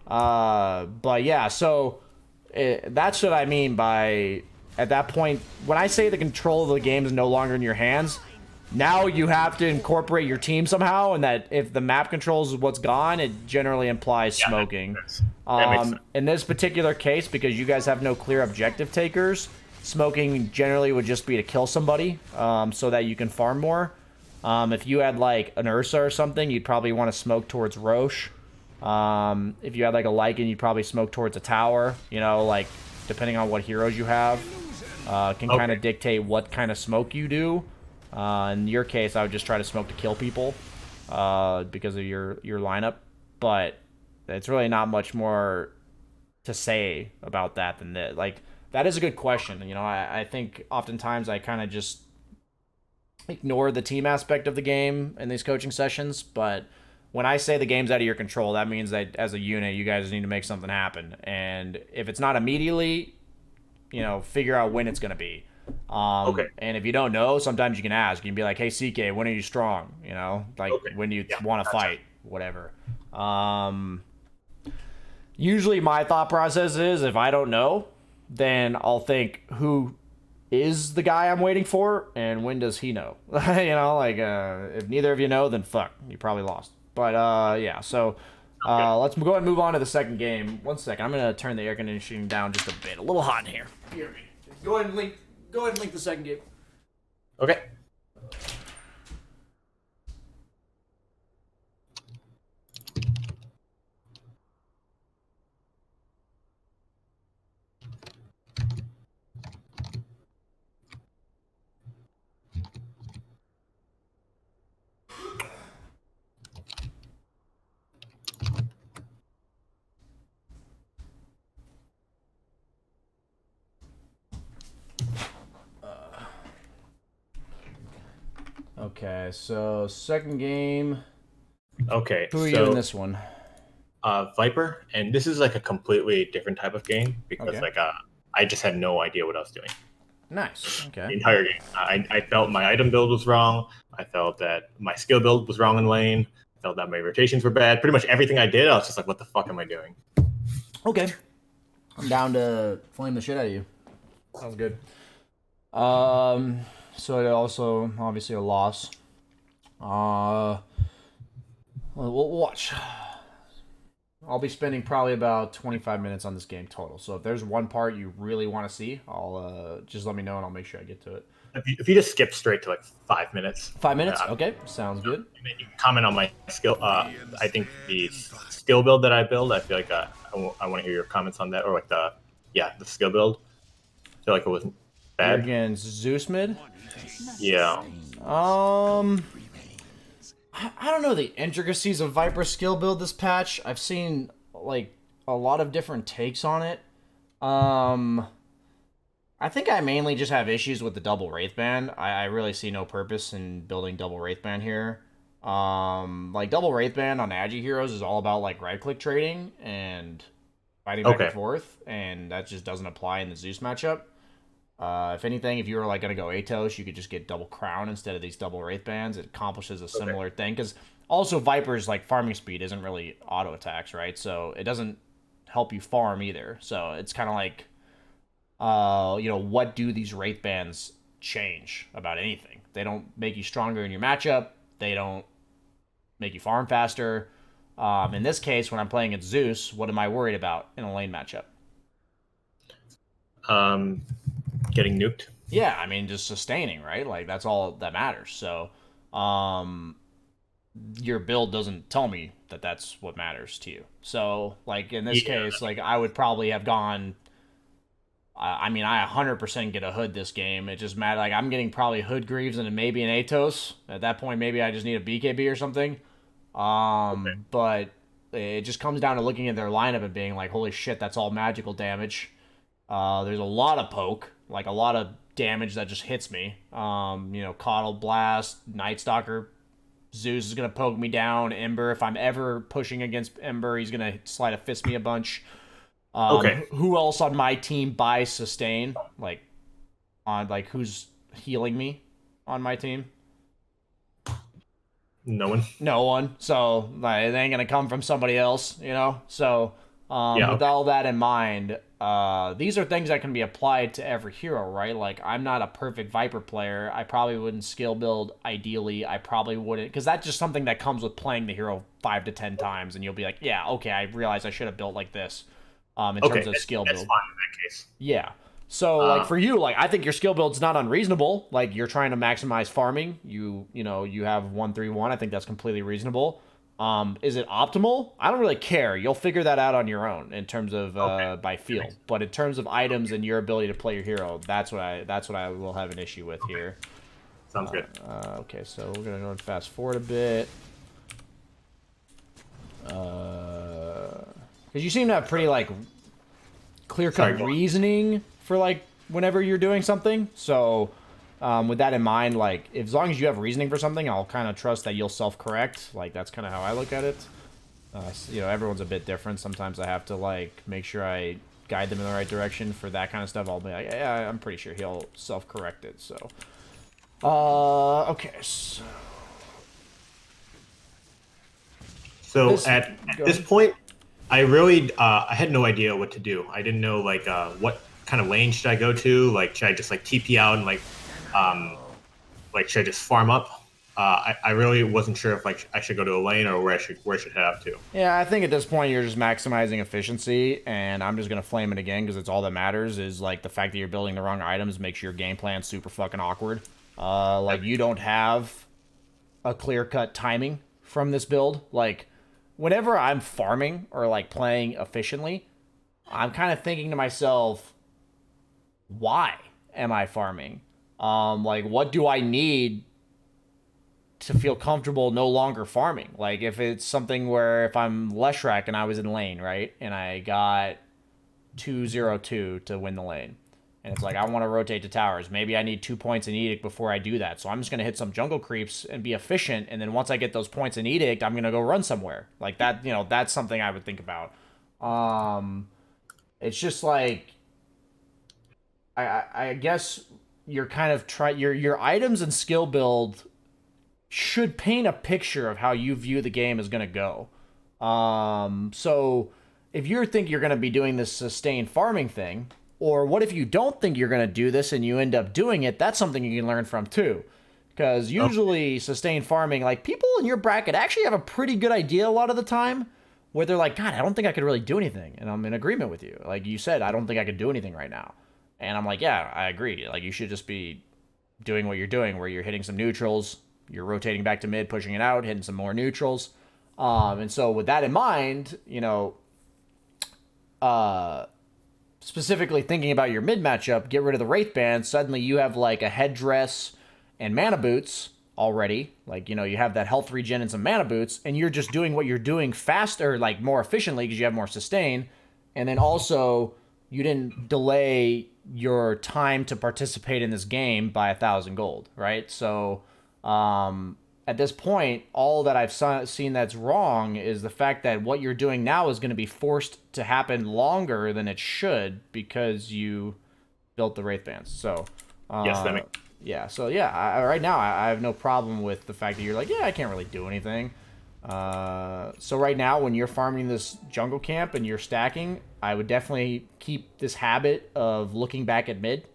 But yeah, so that's what I mean by, at that point, when I say the control of the game is no longer in your hands, now you have to incorporate your team somehow, and that if the map controls what's gone, it generally implies smoking. That makes sense. In this particular case, because you guys have no clear objective takers, smoking generally would just be to kill somebody, so that you can farm more. If you had like an Ursa or something, you'd probably want to smoke towards Roche. If you had like a Lycan, you'd probably smoke towards a tower. Like depending on what heroes you have, can kind of dictate what kind of smoke you do. In your case, I would just try to smoke to kill people because of your lineup. But it's really not much more to say about that than that. Like, that is a good question. I think oftentimes I kind of just ignore the team aspect of the game in these coaching sessions. But when I say the game's out of your control, that means that as a unit, you guys need to make something happen. And if it's not immediately, figure out when it's going to be. And if you don't know, sometimes you can ask. You can be like, hey, CK, when are you strong? When do you want to fight? Whatever. Usually my thought process is, if I don't know, then I'll think, who is the guy I'm waiting for, and when does he know? If neither of you know, then fuck, you probably lost. But yeah, so let's go ahead and move on to the second game. 1 second, I'm gonna turn the air conditioning down just a bit. A little hot in here. Hear me. Go ahead and link the second game. Okay. Okay, so second game. Okay. Who are you in this one? Viper, and this is like a completely different type of game because Okay. I just had no idea what I was doing Nice. the Okay. entire game. I felt my item build was wrong. I felt that my skill build was wrong in lane. I felt that my rotations were bad. Pretty much everything I did, I was just like, what the fuck am I doing? Okay. I'm down to flame the shit out of you. Sounds good. So it also obviously a loss. We'll watch. I'll be spending probably about 25 minutes on this game total. So if there's one part you really want to see, I'll just let me know and I'll make sure I get to it. If you just skip straight to like 5 minutes. 5 minutes? Okay, sounds good. And then you can comment on my skill. I think the skill build that I build, I feel like I want to hear your comments on that, or like the skill build. I feel like it wasn't You're bad. against Zeus mid? Yeah. I don't know the intricacies of Viper's skill build this patch. I've seen like a lot of different takes on it. I think I mainly just have issues with the double Wraith Band. I really see no purpose in building double Wraith Band here. Like double Wraith Band on Agi heroes is all about like right click trading and fighting back and forth, and that just doesn't apply in the Zeus matchup. If anything, if you were like gonna go Atos, you could just get double Crown instead of these double Wraith Bands. It accomplishes a similar thing, because also Viper's like farming speed isn't really auto attacks, right? So it doesn't help you farm either. So it's kind of like, what do these Wraith Bands change about anything? They don't make you stronger in your matchup. They don't make you farm faster. In this case, when I'm playing at Zeus, what am I worried about in a lane matchup? Getting nuked. Yeah, I mean, just sustaining, right? Like, that's all that matters. So, your build doesn't tell me that that's what matters to you. So, like, in this case, like, I would probably have gone... I mean, I 100% get a Hood this game. It just matters. Like, I'm getting probably Hood Greaves and maybe an Atos. At that point, maybe I just need a BKB or something. But it just comes down to looking at their lineup and being like, holy shit, that's all magical damage. There's a lot of poke, like a lot of damage that just hits me. Coddle Blast, Night Stalker, Zeus is going to poke me down. Ember, if I'm ever pushing against Ember, he's going to slide a fist me a bunch. Who else on my team buys sustain? Who's healing me on my team? No one. No one. So like, it ain't gonna come from somebody else, So with all that in mind, these are things that can be applied to every hero, right? Like, I'm not a perfect Viper player. I probably wouldn't skill build ideally. I probably wouldn't, because that's just something that comes with playing the hero 5 to 10 times, and you'll be like, yeah, okay, I realize I should have built like this. In terms of skill build. That's fine in that case. Yeah. So, like, for you, like, I think your skill build's not unreasonable. Like, you're trying to maximize farming. You have 1-3-1. I think that's completely reasonable. Is it optimal? I don't really care. You'll figure that out on your own in terms of by feel. But in terms of items and your ability to play your hero, that's what I will have an issue with here. Sounds good. Okay, so we're gonna go fast forward a bit. Because you seem to have pretty, like, clear-cut reasoning for, like, whenever you're doing something. So, with that in mind, like, as long as you have reasoning for something, I'll kind of trust that you'll self-correct. Like, that's kind of how I look at it. Everyone's a bit different. Sometimes I have to, like, make sure I guide them in the right direction. For that kind of stuff, I'll be like, yeah, I'm pretty sure he'll self-correct it. So, okay, So at this point, I really I had no idea what to do. I didn't know like what kind of lane should I go to? Like, should I just like TP out and like should I just farm up? I really wasn't sure if like I should go to a lane or where I should head up to. Yeah, I think at this point you're just maximizing efficiency, and I'm just gonna flame it again because it's all that matters. Is like the fact that you're building the wrong items makes your game plan super fucking awkward. Like, you don't have a clear-cut timing from this build. Like, whenever I'm farming or, like, playing efficiently, I'm kind of thinking to myself, why am I farming? Like, what do I need to feel comfortable no longer farming? Like, if it's something where if I'm Leshrac and I was in lane, right, and I got 2-0-2 to win the lane, and it's like, I want to rotate to towers. Maybe I need 2 points in Edict before I do that. So I'm just going to hit some jungle creeps and be efficient. And then once I get those points in Edict, I'm going to go run somewhere. Like that, that's something I would think about. It's just like, I guess you're kind of your items and skill build should paint a picture of how you view the game is going to go. So if you think you're going to be doing this sustained farming thing, or what if you don't think you're going to do this and you end up doing it, that's something you can learn from too. Because usually sustained farming, like people in your bracket actually have a pretty good idea a lot of the time where they're like, God, I don't think I could really do anything. And I'm in agreement with you. Like you said, I don't think I could do anything right now. And I'm like, yeah, I agree. Like you should just be doing what you're doing, where you're hitting some neutrals, you're rotating back to mid, pushing it out, hitting some more neutrals. And so with that in mind, specifically thinking about your mid matchup, get rid of the Wraith Band, suddenly you have like a headdress and mana boots already. Like, you have that health regen and some mana boots, and you're just doing what you're doing faster, like more efficiently because you have more sustain. And then also you didn't delay your time to participate in this game by 1,000 gold, right? So at this point, all that I've seen that's wrong is the fact that what you're doing now is going to be forced to happen longer than it should because you built the Wraith Bands. So yes, that makes yeah, so yeah, right now I have no problem with the fact that you're like, yeah, I can't really do anything. So right now, when you're farming this jungle camp and you're stacking, I would definitely keep this habit of looking back at mid.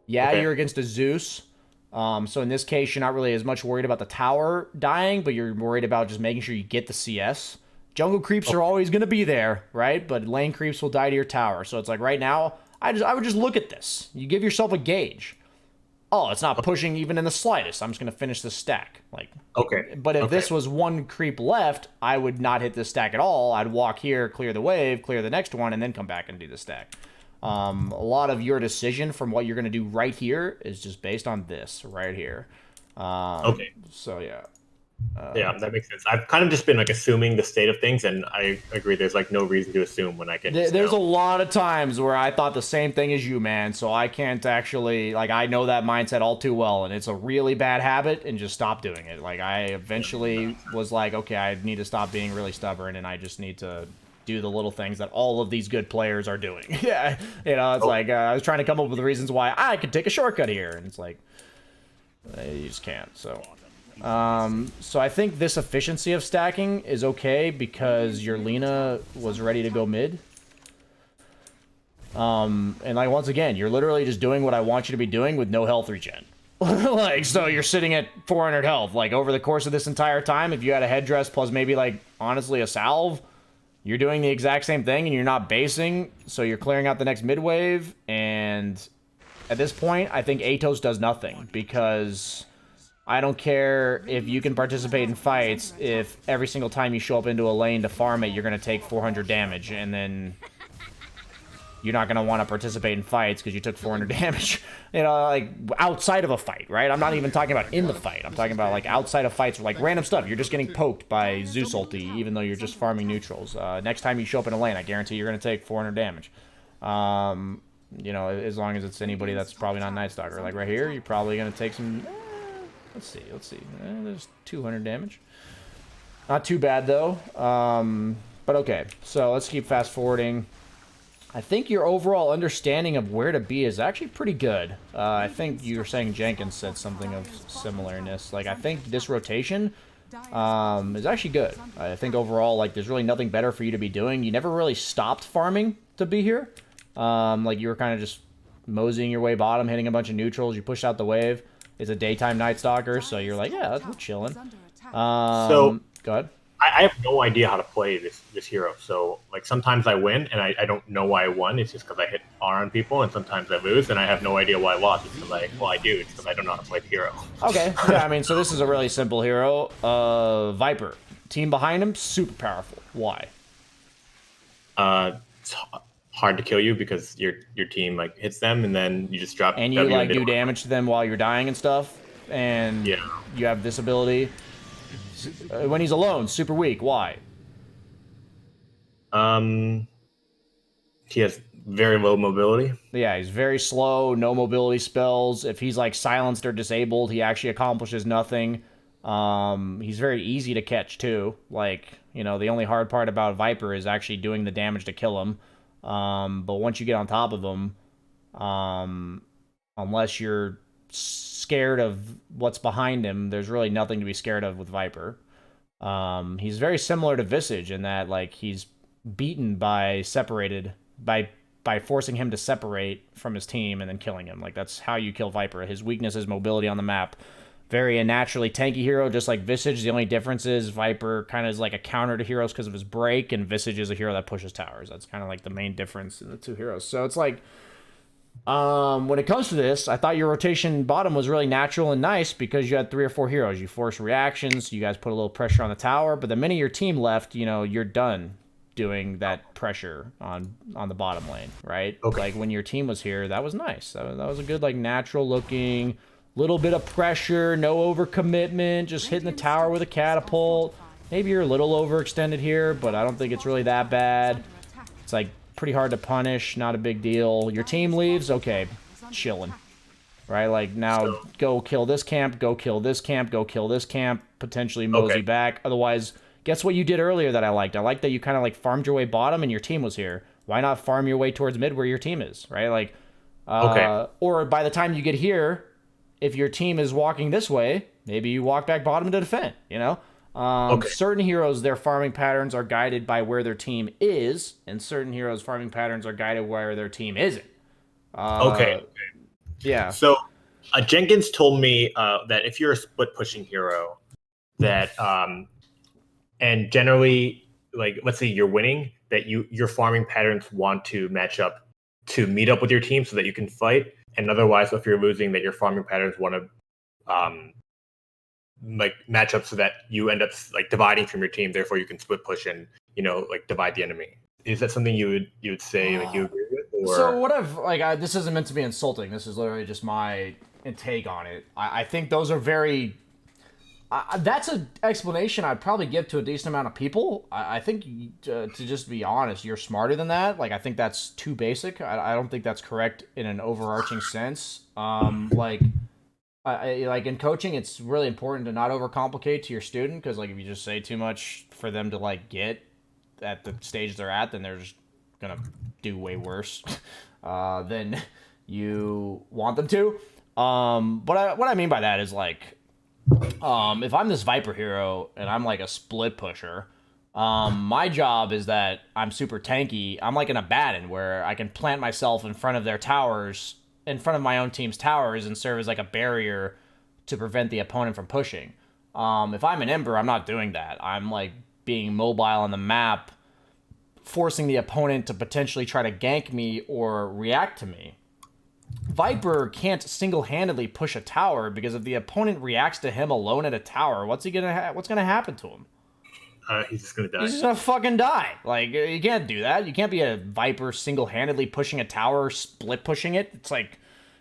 Yeah, Okay. You're against a Zeus. So in this case, you're not really as much worried about the tower dying, but you're worried about just making sure you get the CS. Jungle creeps are always going to be there, right? But lane creeps will die to your tower. So it's like right now, I would just look at this. You give yourself a gauge. Oh, it's not pushing even in the slightest. I'm just going to finish this stack. Like, Okay. But if Okay. this was one creep left, I would not hit this stack at all. I'd walk here, clear the wave, clear the next one, and then come back and do the stack. A lot of your decision from what you're going to do right here is just based on this right here. Okay. So, yeah. Yeah, that makes sense. I've kind of just been like assuming the state of things, and I agree. There's like no reason to assume when I can. There's a lot of times where I thought the same thing as you, man. So I can't actually, like, I know that mindset all too well, and it's a really bad habit, and just stop doing it. Like, I eventually was like, okay, I need to stop being really stubborn, and I just need to do the little things that all of these good players are doing. Yeah, it's like I was trying to come up with reasons why I could take a shortcut here, and it's like you just can't. So I think this efficiency of stacking is okay because your Lina was ready to go mid. And like once again, you're literally just doing what I want you to be doing with no health regen. Like, so you're sitting at 400 health. Like over the course of this entire time, if you had a headdress plus maybe like honestly a salve, you're doing the exact same thing and you're not basing, so you're clearing out the next mid wave. And at this point, I think Atos does nothing because I don't care if you can participate in fights if every single time you show up into a lane to farm it, you're going to take 400 damage, and then you're not going to want to participate in fights because you took 400 damage. Like, outside of a fight, right? I'm not even talking about in the fight. I'm talking about, like, outside of fights, like, random stuff. You're just getting poked by Zeus ulti, even though you're just farming neutrals. Next time you show up in a lane, I guarantee you're going to take 400 damage. As long as it's anybody that's probably not Night Stalker. Like, right here, you're probably going to take some... Let's see. There's 200 damage. Not too bad, though. But okay, so let's keep fast forwarding. I think your overall understanding of where to be is actually pretty good. I think you were saying Jenkins said something of similarness. Like, I think this rotation is actually good. I think overall, like, there's really nothing better for you to be doing. You never really stopped farming to be here. Like, you were kind of just moseying your way bottom, hitting a bunch of neutrals. You pushed out the wave. It's a daytime Night Stalker, so you're like, yeah, we're chilling. So go ahead. I have no idea how to play this hero. So like sometimes I win and I don't know why I won. It's just because I hit R on people, and sometimes I lose and I have no idea why I lost. It's because I do. It's because I don't know how to play the hero. Okay, yeah, I mean, so this is a really simple hero. Viper. Team behind him, super powerful. Why? It's hard to kill you because your team like hits them and then you just drop. And you like do damage to them while you're dying and stuff. And yeah, you have this ability. When he's alone, super weak. Why? He has very low mobility. Yeah, he's very slow, no mobility spells. If he's like silenced or disabled, he actually accomplishes nothing. He's very easy to catch too. Like, the only hard part about Viper is actually doing the damage to kill him. But once you get on top of him, unless you're scared of what's behind him, there's really nothing to be scared of with Viper. He's very similar to Visage in that, like, he's beaten by forcing him to separate from his team and then killing him. Like, that's how you kill Viper. His weakness is mobility on the map. Very naturally tanky hero, just like Visage. The only difference is Viper kind of is like a counter to heroes because of his break, and Visage is a hero that pushes towers. That's kind of like the main difference in the two heroes. So it's like, when it comes to this, I thought your rotation bottom was really natural and nice because you had 3 or 4 heroes. You forced reactions, you guys put a little pressure on the tower, but the minute your team left, you're done doing that pressure on the bottom lane, right? Okay. Like, when your team was here, that was nice. That was a good, like, natural looking, little bit of pressure, no overcommitment, just hitting the tower with a catapult. Maybe you're a little overextended here, but I don't think it's really that bad. It's like pretty hard to punish, not a big deal. Your team leaves, okay, chilling. Right? Like, now go kill this camp, go kill this camp, go kill this camp, potentially mosey back. Otherwise, guess what you did earlier that I liked? I liked that you kind of like farmed your way bottom and your team was here. Why not farm your way towards mid where your team is, right? Like, or by the time you get here, if your team is walking this way, maybe you walk back bottom to defend, Certain heroes, their farming patterns are guided by where their team is, and certain heroes' farming patterns are guided where their team isn't. Yeah. So Jenkins told me that if you're a split pushing hero, that and generally, like, let's say you're winning, that your farming patterns want to match up to meet up with your team so that you can fight. And otherwise, if you're losing, that your farming patterns want to like match up so that you end up like dividing from your team. Therefore, you can split push and like divide the enemy. Is that something you would say like you agree with? Or? So what this isn't meant to be insulting. This is literally just my take on it. I think those are very. That's an explanation I'd probably give to a decent amount of people. I think, to just be honest, you're smarter than that. Like, I think that's too basic. I don't think that's correct in an overarching sense. Like in coaching, it's really important to not overcomplicate to your student, because like if you just say too much for them to like get at the stage they're at, then they're just gonna do way worse than you want them to. But what I mean by that is like. If I'm this Viper hero and I'm like a split pusher, my job is that I'm super tanky. I'm like an Abaddon where I can plant myself in front of their towers, in front of my own team's towers, and serve as like a barrier to prevent the opponent from pushing. If I'm an Ember, I'm not doing that. I'm like being mobile on the map, forcing the opponent to potentially try to gank me or react to me. Viper can't single-handedly push a tower because if the opponent reacts to him alone at a tower, what's gonna happen to him? He's just gonna die. He's just gonna fucking die. Like, you can't do that. You can't be a Viper single-handedly pushing a tower, split pushing it. It's like,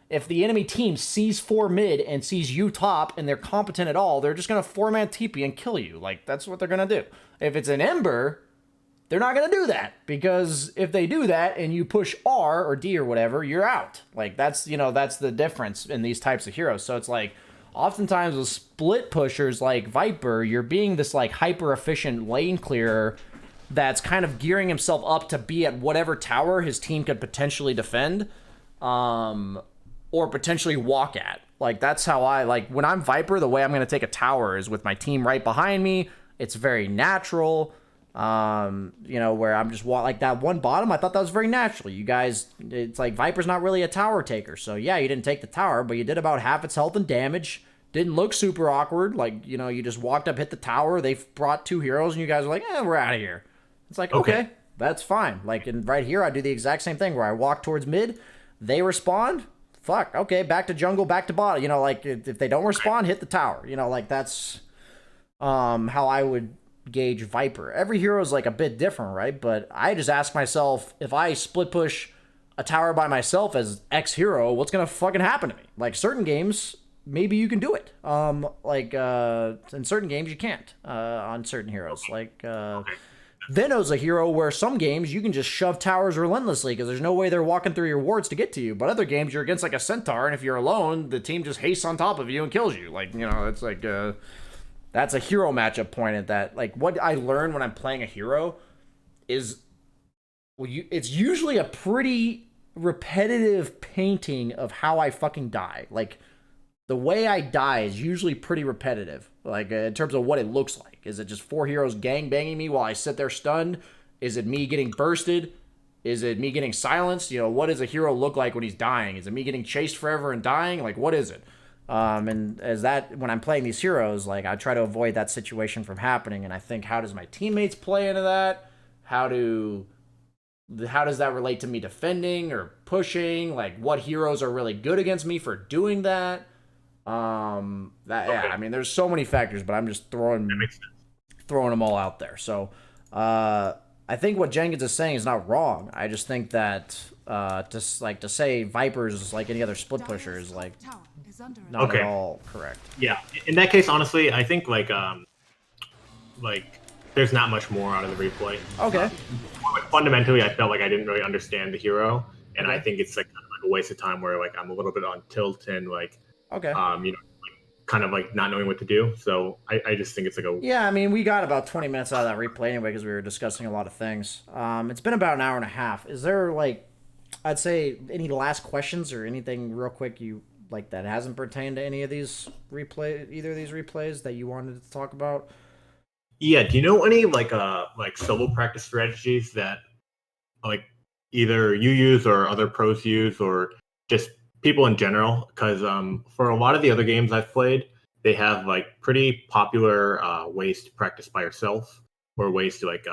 if the enemy team sees 4 mid and sees you top and they're competent at all, they're just gonna 4-man TP and kill you. Like, that's what they're gonna do. If it's an Ember, they're not going to do that, because if they do that and you push R or D or whatever, you're out. Like, that's the difference in these types of heroes. So it's like, oftentimes with split pushers like Viper, you're being this like hyper efficient lane clearer that's kind of gearing himself up to be at whatever tower his team could potentially defend, or potentially walk at. Like, that's how when I'm Viper, the way I'm going to take a tower is with my team right behind me. It's very natural. Where I'm just like that one bottom, I thought that was very natural. You guys, it's like Viper's not really a tower taker. So yeah, you didn't take the tower, but you did about half its health and damage. Didn't look super awkward. Like, you just walked up, hit the tower. They brought 2 heroes and you guys were like, we're out of here. It's like, okay, that's fine. Like, and right here, I do the exact same thing where I walk towards mid. They respond. Fuck. Okay. Back to jungle, back to bottom. Like if they don't respond, hit the tower, like that's, how I would gauge Viper. Every hero is like a bit different, right? But I just ask myself, if I split push a tower by myself as X hero, what's gonna fucking happen to me? Like, certain games, maybe you can do it. In certain games you can't. On certain heroes, like Veno's a hero where some games you can just shove towers relentlessly because there's no way they're walking through your wards to get to you. But other games you're against like a centaur, and if you're alone, the team just hastes on top of you and kills you. Like, it's like that's a hero matchup point at that. Like, what I learned when I'm playing a hero is, it's usually a pretty repetitive painting of how I fucking die. Like, the way I die is usually pretty repetitive. Like, in terms of what it looks like. Is it just 4 heroes gang banging me while I sit there stunned? Is it me getting bursted? Is it me getting silenced? You know, what does a hero look like when he's dying? Is it me getting chased forever and dying? Like, what is it? And as that, when I'm playing these heroes, like, I try to avoid that situation from happening. And I think, how does my teammates play into that? How does that relate to me defending or pushing? Like, what heroes are really good against me for doing that? Yeah, I mean, there's so many factors, but I'm just throwing them all out there. So, I think what Jenkins is saying is not wrong. I just think that to say Vipers is like any other split pusher is like not at all correct. Yeah, in that case, honestly, I think like there's not much more out of the replay. Okay. Fundamentally, I felt like I didn't really understand the hero, and Okay. I think it's like kind of like a waste of time where like I'm a little bit on tilt and like Okay. Kind of like not knowing what to do. So I just think it's like a Yeah, I mean, we got about 20 minutes out of that replay anyway because we were discussing a lot of things. It's been about an hour and a half. Is there like, I'd say, any last questions or anything real quick you like that hasn't pertained to any of these either of these replays that you wanted to talk about? Yeah, do you know any like solo practice strategies that like either you use or other pros use or just people in general? Because for a lot of the other games I've played, they have like pretty popular ways to practice by yourself or ways to like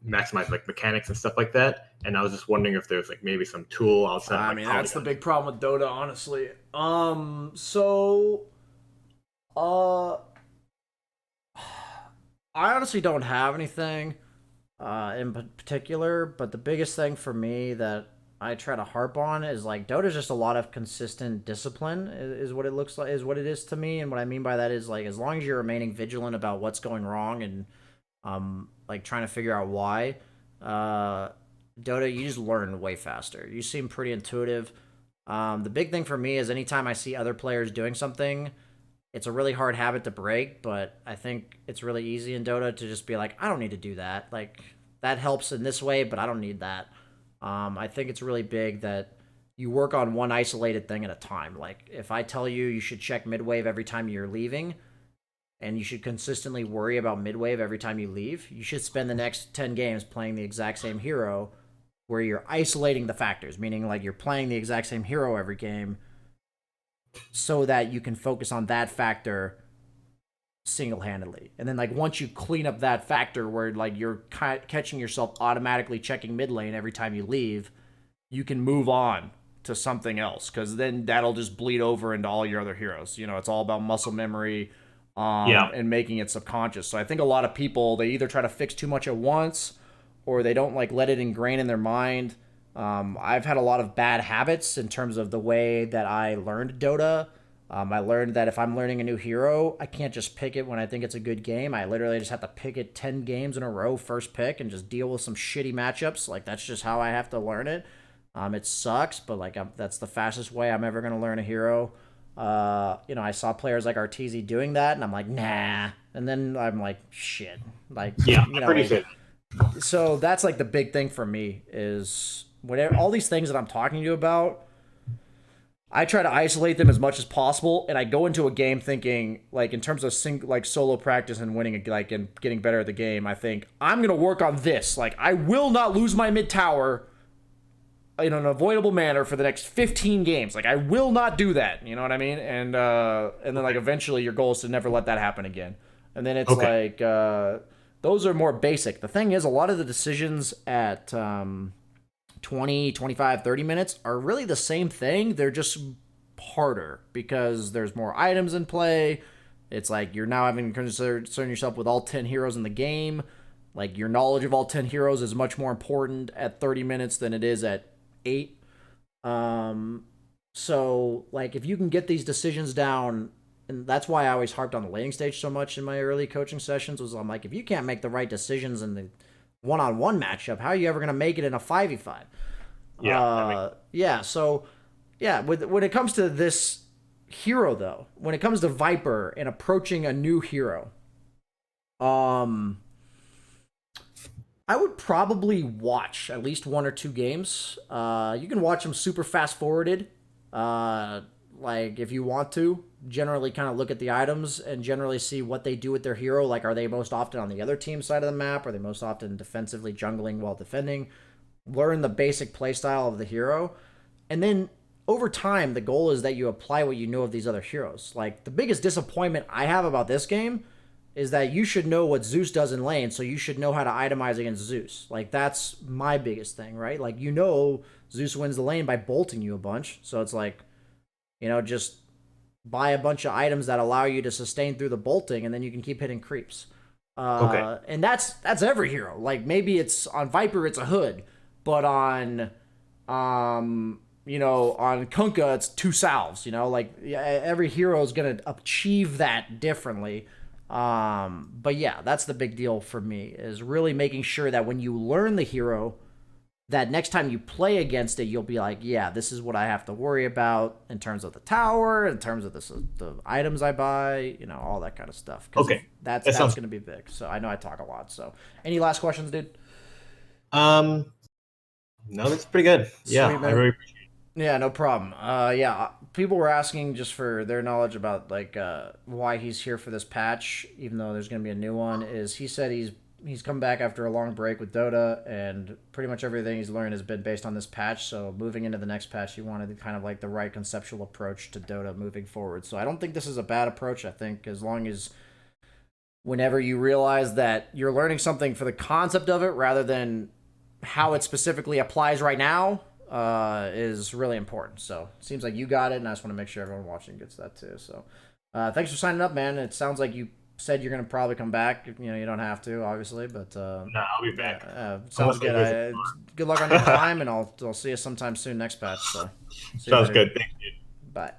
maximize like mechanics and stuff like that. And I was just wondering if there's like maybe some tool outside. I mean, that's the big problem with Dota, honestly. I honestly don't have anything in particular, but the biggest thing for me that I try to harp on is like Dota's just a lot of consistent discipline is what it looks like, is what it is to me. And what I mean by that is like as long as you're remaining vigilant about what's going wrong and like trying to figure out why, Dota, you just learn way faster. You seem pretty intuitive. The big thing for me is anytime I see other players doing something, it's a really hard habit to break, but I think it's really easy in Dota to just be like, I don't need to do that. Like, that helps in this way, but I don't need that. I think it's really big that you work on one isolated thing at a time. Like, if I tell you you should check mid-wave every time you're leaving, and you should consistently worry about mid-wave every time you leave, you should spend the next 10 games playing the exact same hero where you're isolating the factors, meaning like you're playing the exact same hero every game so that you can focus on that factor single-handedly. And then like once you clean up that factor where like you're catching yourself automatically checking mid lane every time you leave, you can move on to something else because then that'll just bleed over into all your other heroes. You know, it's all about muscle memory and making it subconscious. So I think a lot of people, they either try to fix too much at once or they don't like let it ingrain in their mind. I've had a lot of bad habits in terms of the way that I learned Dota. I learned that if I'm learning a new hero, I can't just pick it when I think it's a good game. I literally just have to pick it 10 games in a row, first pick, and just deal with some shitty matchups. Like, that's just how I have to learn it. It sucks, but like that's the fastest way I'm ever going to learn a hero. I saw players like Arteezy doing that, and I'm like, nah. And then I'm like, shit. Like, pretty good. So that's like the big thing for me is whatever all these things that I'm talking to you about, I try to isolate them as much as possible, and I go into a game thinking like in terms of solo practice and winning like and getting better at the game. I think I'm gonna work on this. Like I will not lose my mid tower in an avoidable manner for the next 15 games. Like I will not do that. You know what I mean? And then like eventually your goal is to never let that happen again. And then it's like those are more basic. The thing is, a lot of the decisions at 20, 25, 30 minutes are really the same thing. They're just harder because there's more items in play. It's like you're now having to concern yourself with all 10 heroes in the game. Like your knowledge of all 10 heroes is much more important at 30 minutes than it is at 8. So like if you can get these decisions down, and that's why I always harped on the laning stage so much in my early coaching sessions, was I'm like, if you can't make the right decisions in the one-on-one matchup, how are you ever going to make it in a 5v5? When it comes to this hero though, when it comes to Viper and approaching a new hero, I would probably watch at least 1 or 2 games. You can watch them super fast forwarded, like if you want to, generally kind of look at the items and generally see what they do with their hero. Like, are they most often on the other team side of the map? Are they most often defensively jungling while defending? Learn the basic playstyle of the hero. And then over time, the goal is that you apply what you know of these other heroes. Like, the biggest disappointment I have about this game is that you should know what Zeus does in lane, so you should know how to itemize against Zeus. Like, that's my biggest thing, right? Like, you know Zeus wins the lane by bolting you a bunch, so it's like, you know, just buy a bunch of items that allow you to sustain through the bolting, and then you can keep hitting creeps. Okay. And that's every hero. Like, maybe it's on Viper, it's a hood, but on, you know, on Kunkka, it's 2 salves. You know, like every hero is gonna achieve that differently. But yeah, that's the big deal for me, is really making sure that when you learn the hero, that next time you play against it, you'll be like, yeah, this is what I have to worry about in terms of the tower, in terms of the items I buy, you know, all that kind of stuff. Okay. That's sounds- going to be big. So I know I talk a lot. So any last questions, dude? No, that's pretty good. Yeah, Sweet, man. I really appreciate it. Yeah, no problem. Yeah, people were asking just for their knowledge about like why he's here for this patch, even though there's going to be a new one. Is he said he's come back after a long break with Dota, and pretty much everything he's learned has been based on this patch. So moving into the next patch, he wanted kind of like the right conceptual approach to Dota moving forward. So I don't think this is a bad approach. I think as long as whenever you realize that you're learning something for the concept of it rather than how it specifically applies right now, is really important. So it seems like you got it, and I just want to make sure everyone watching gets that too. So thanks for signing up, man. It sounds like you said you're going to probably come back. You know, you don't have to, obviously, but No, I'll be back. sounds Unless good. there's Good luck on your time, and I'll see you sometime soon next patch. So see you Sounds later. good. Thank you. Bye.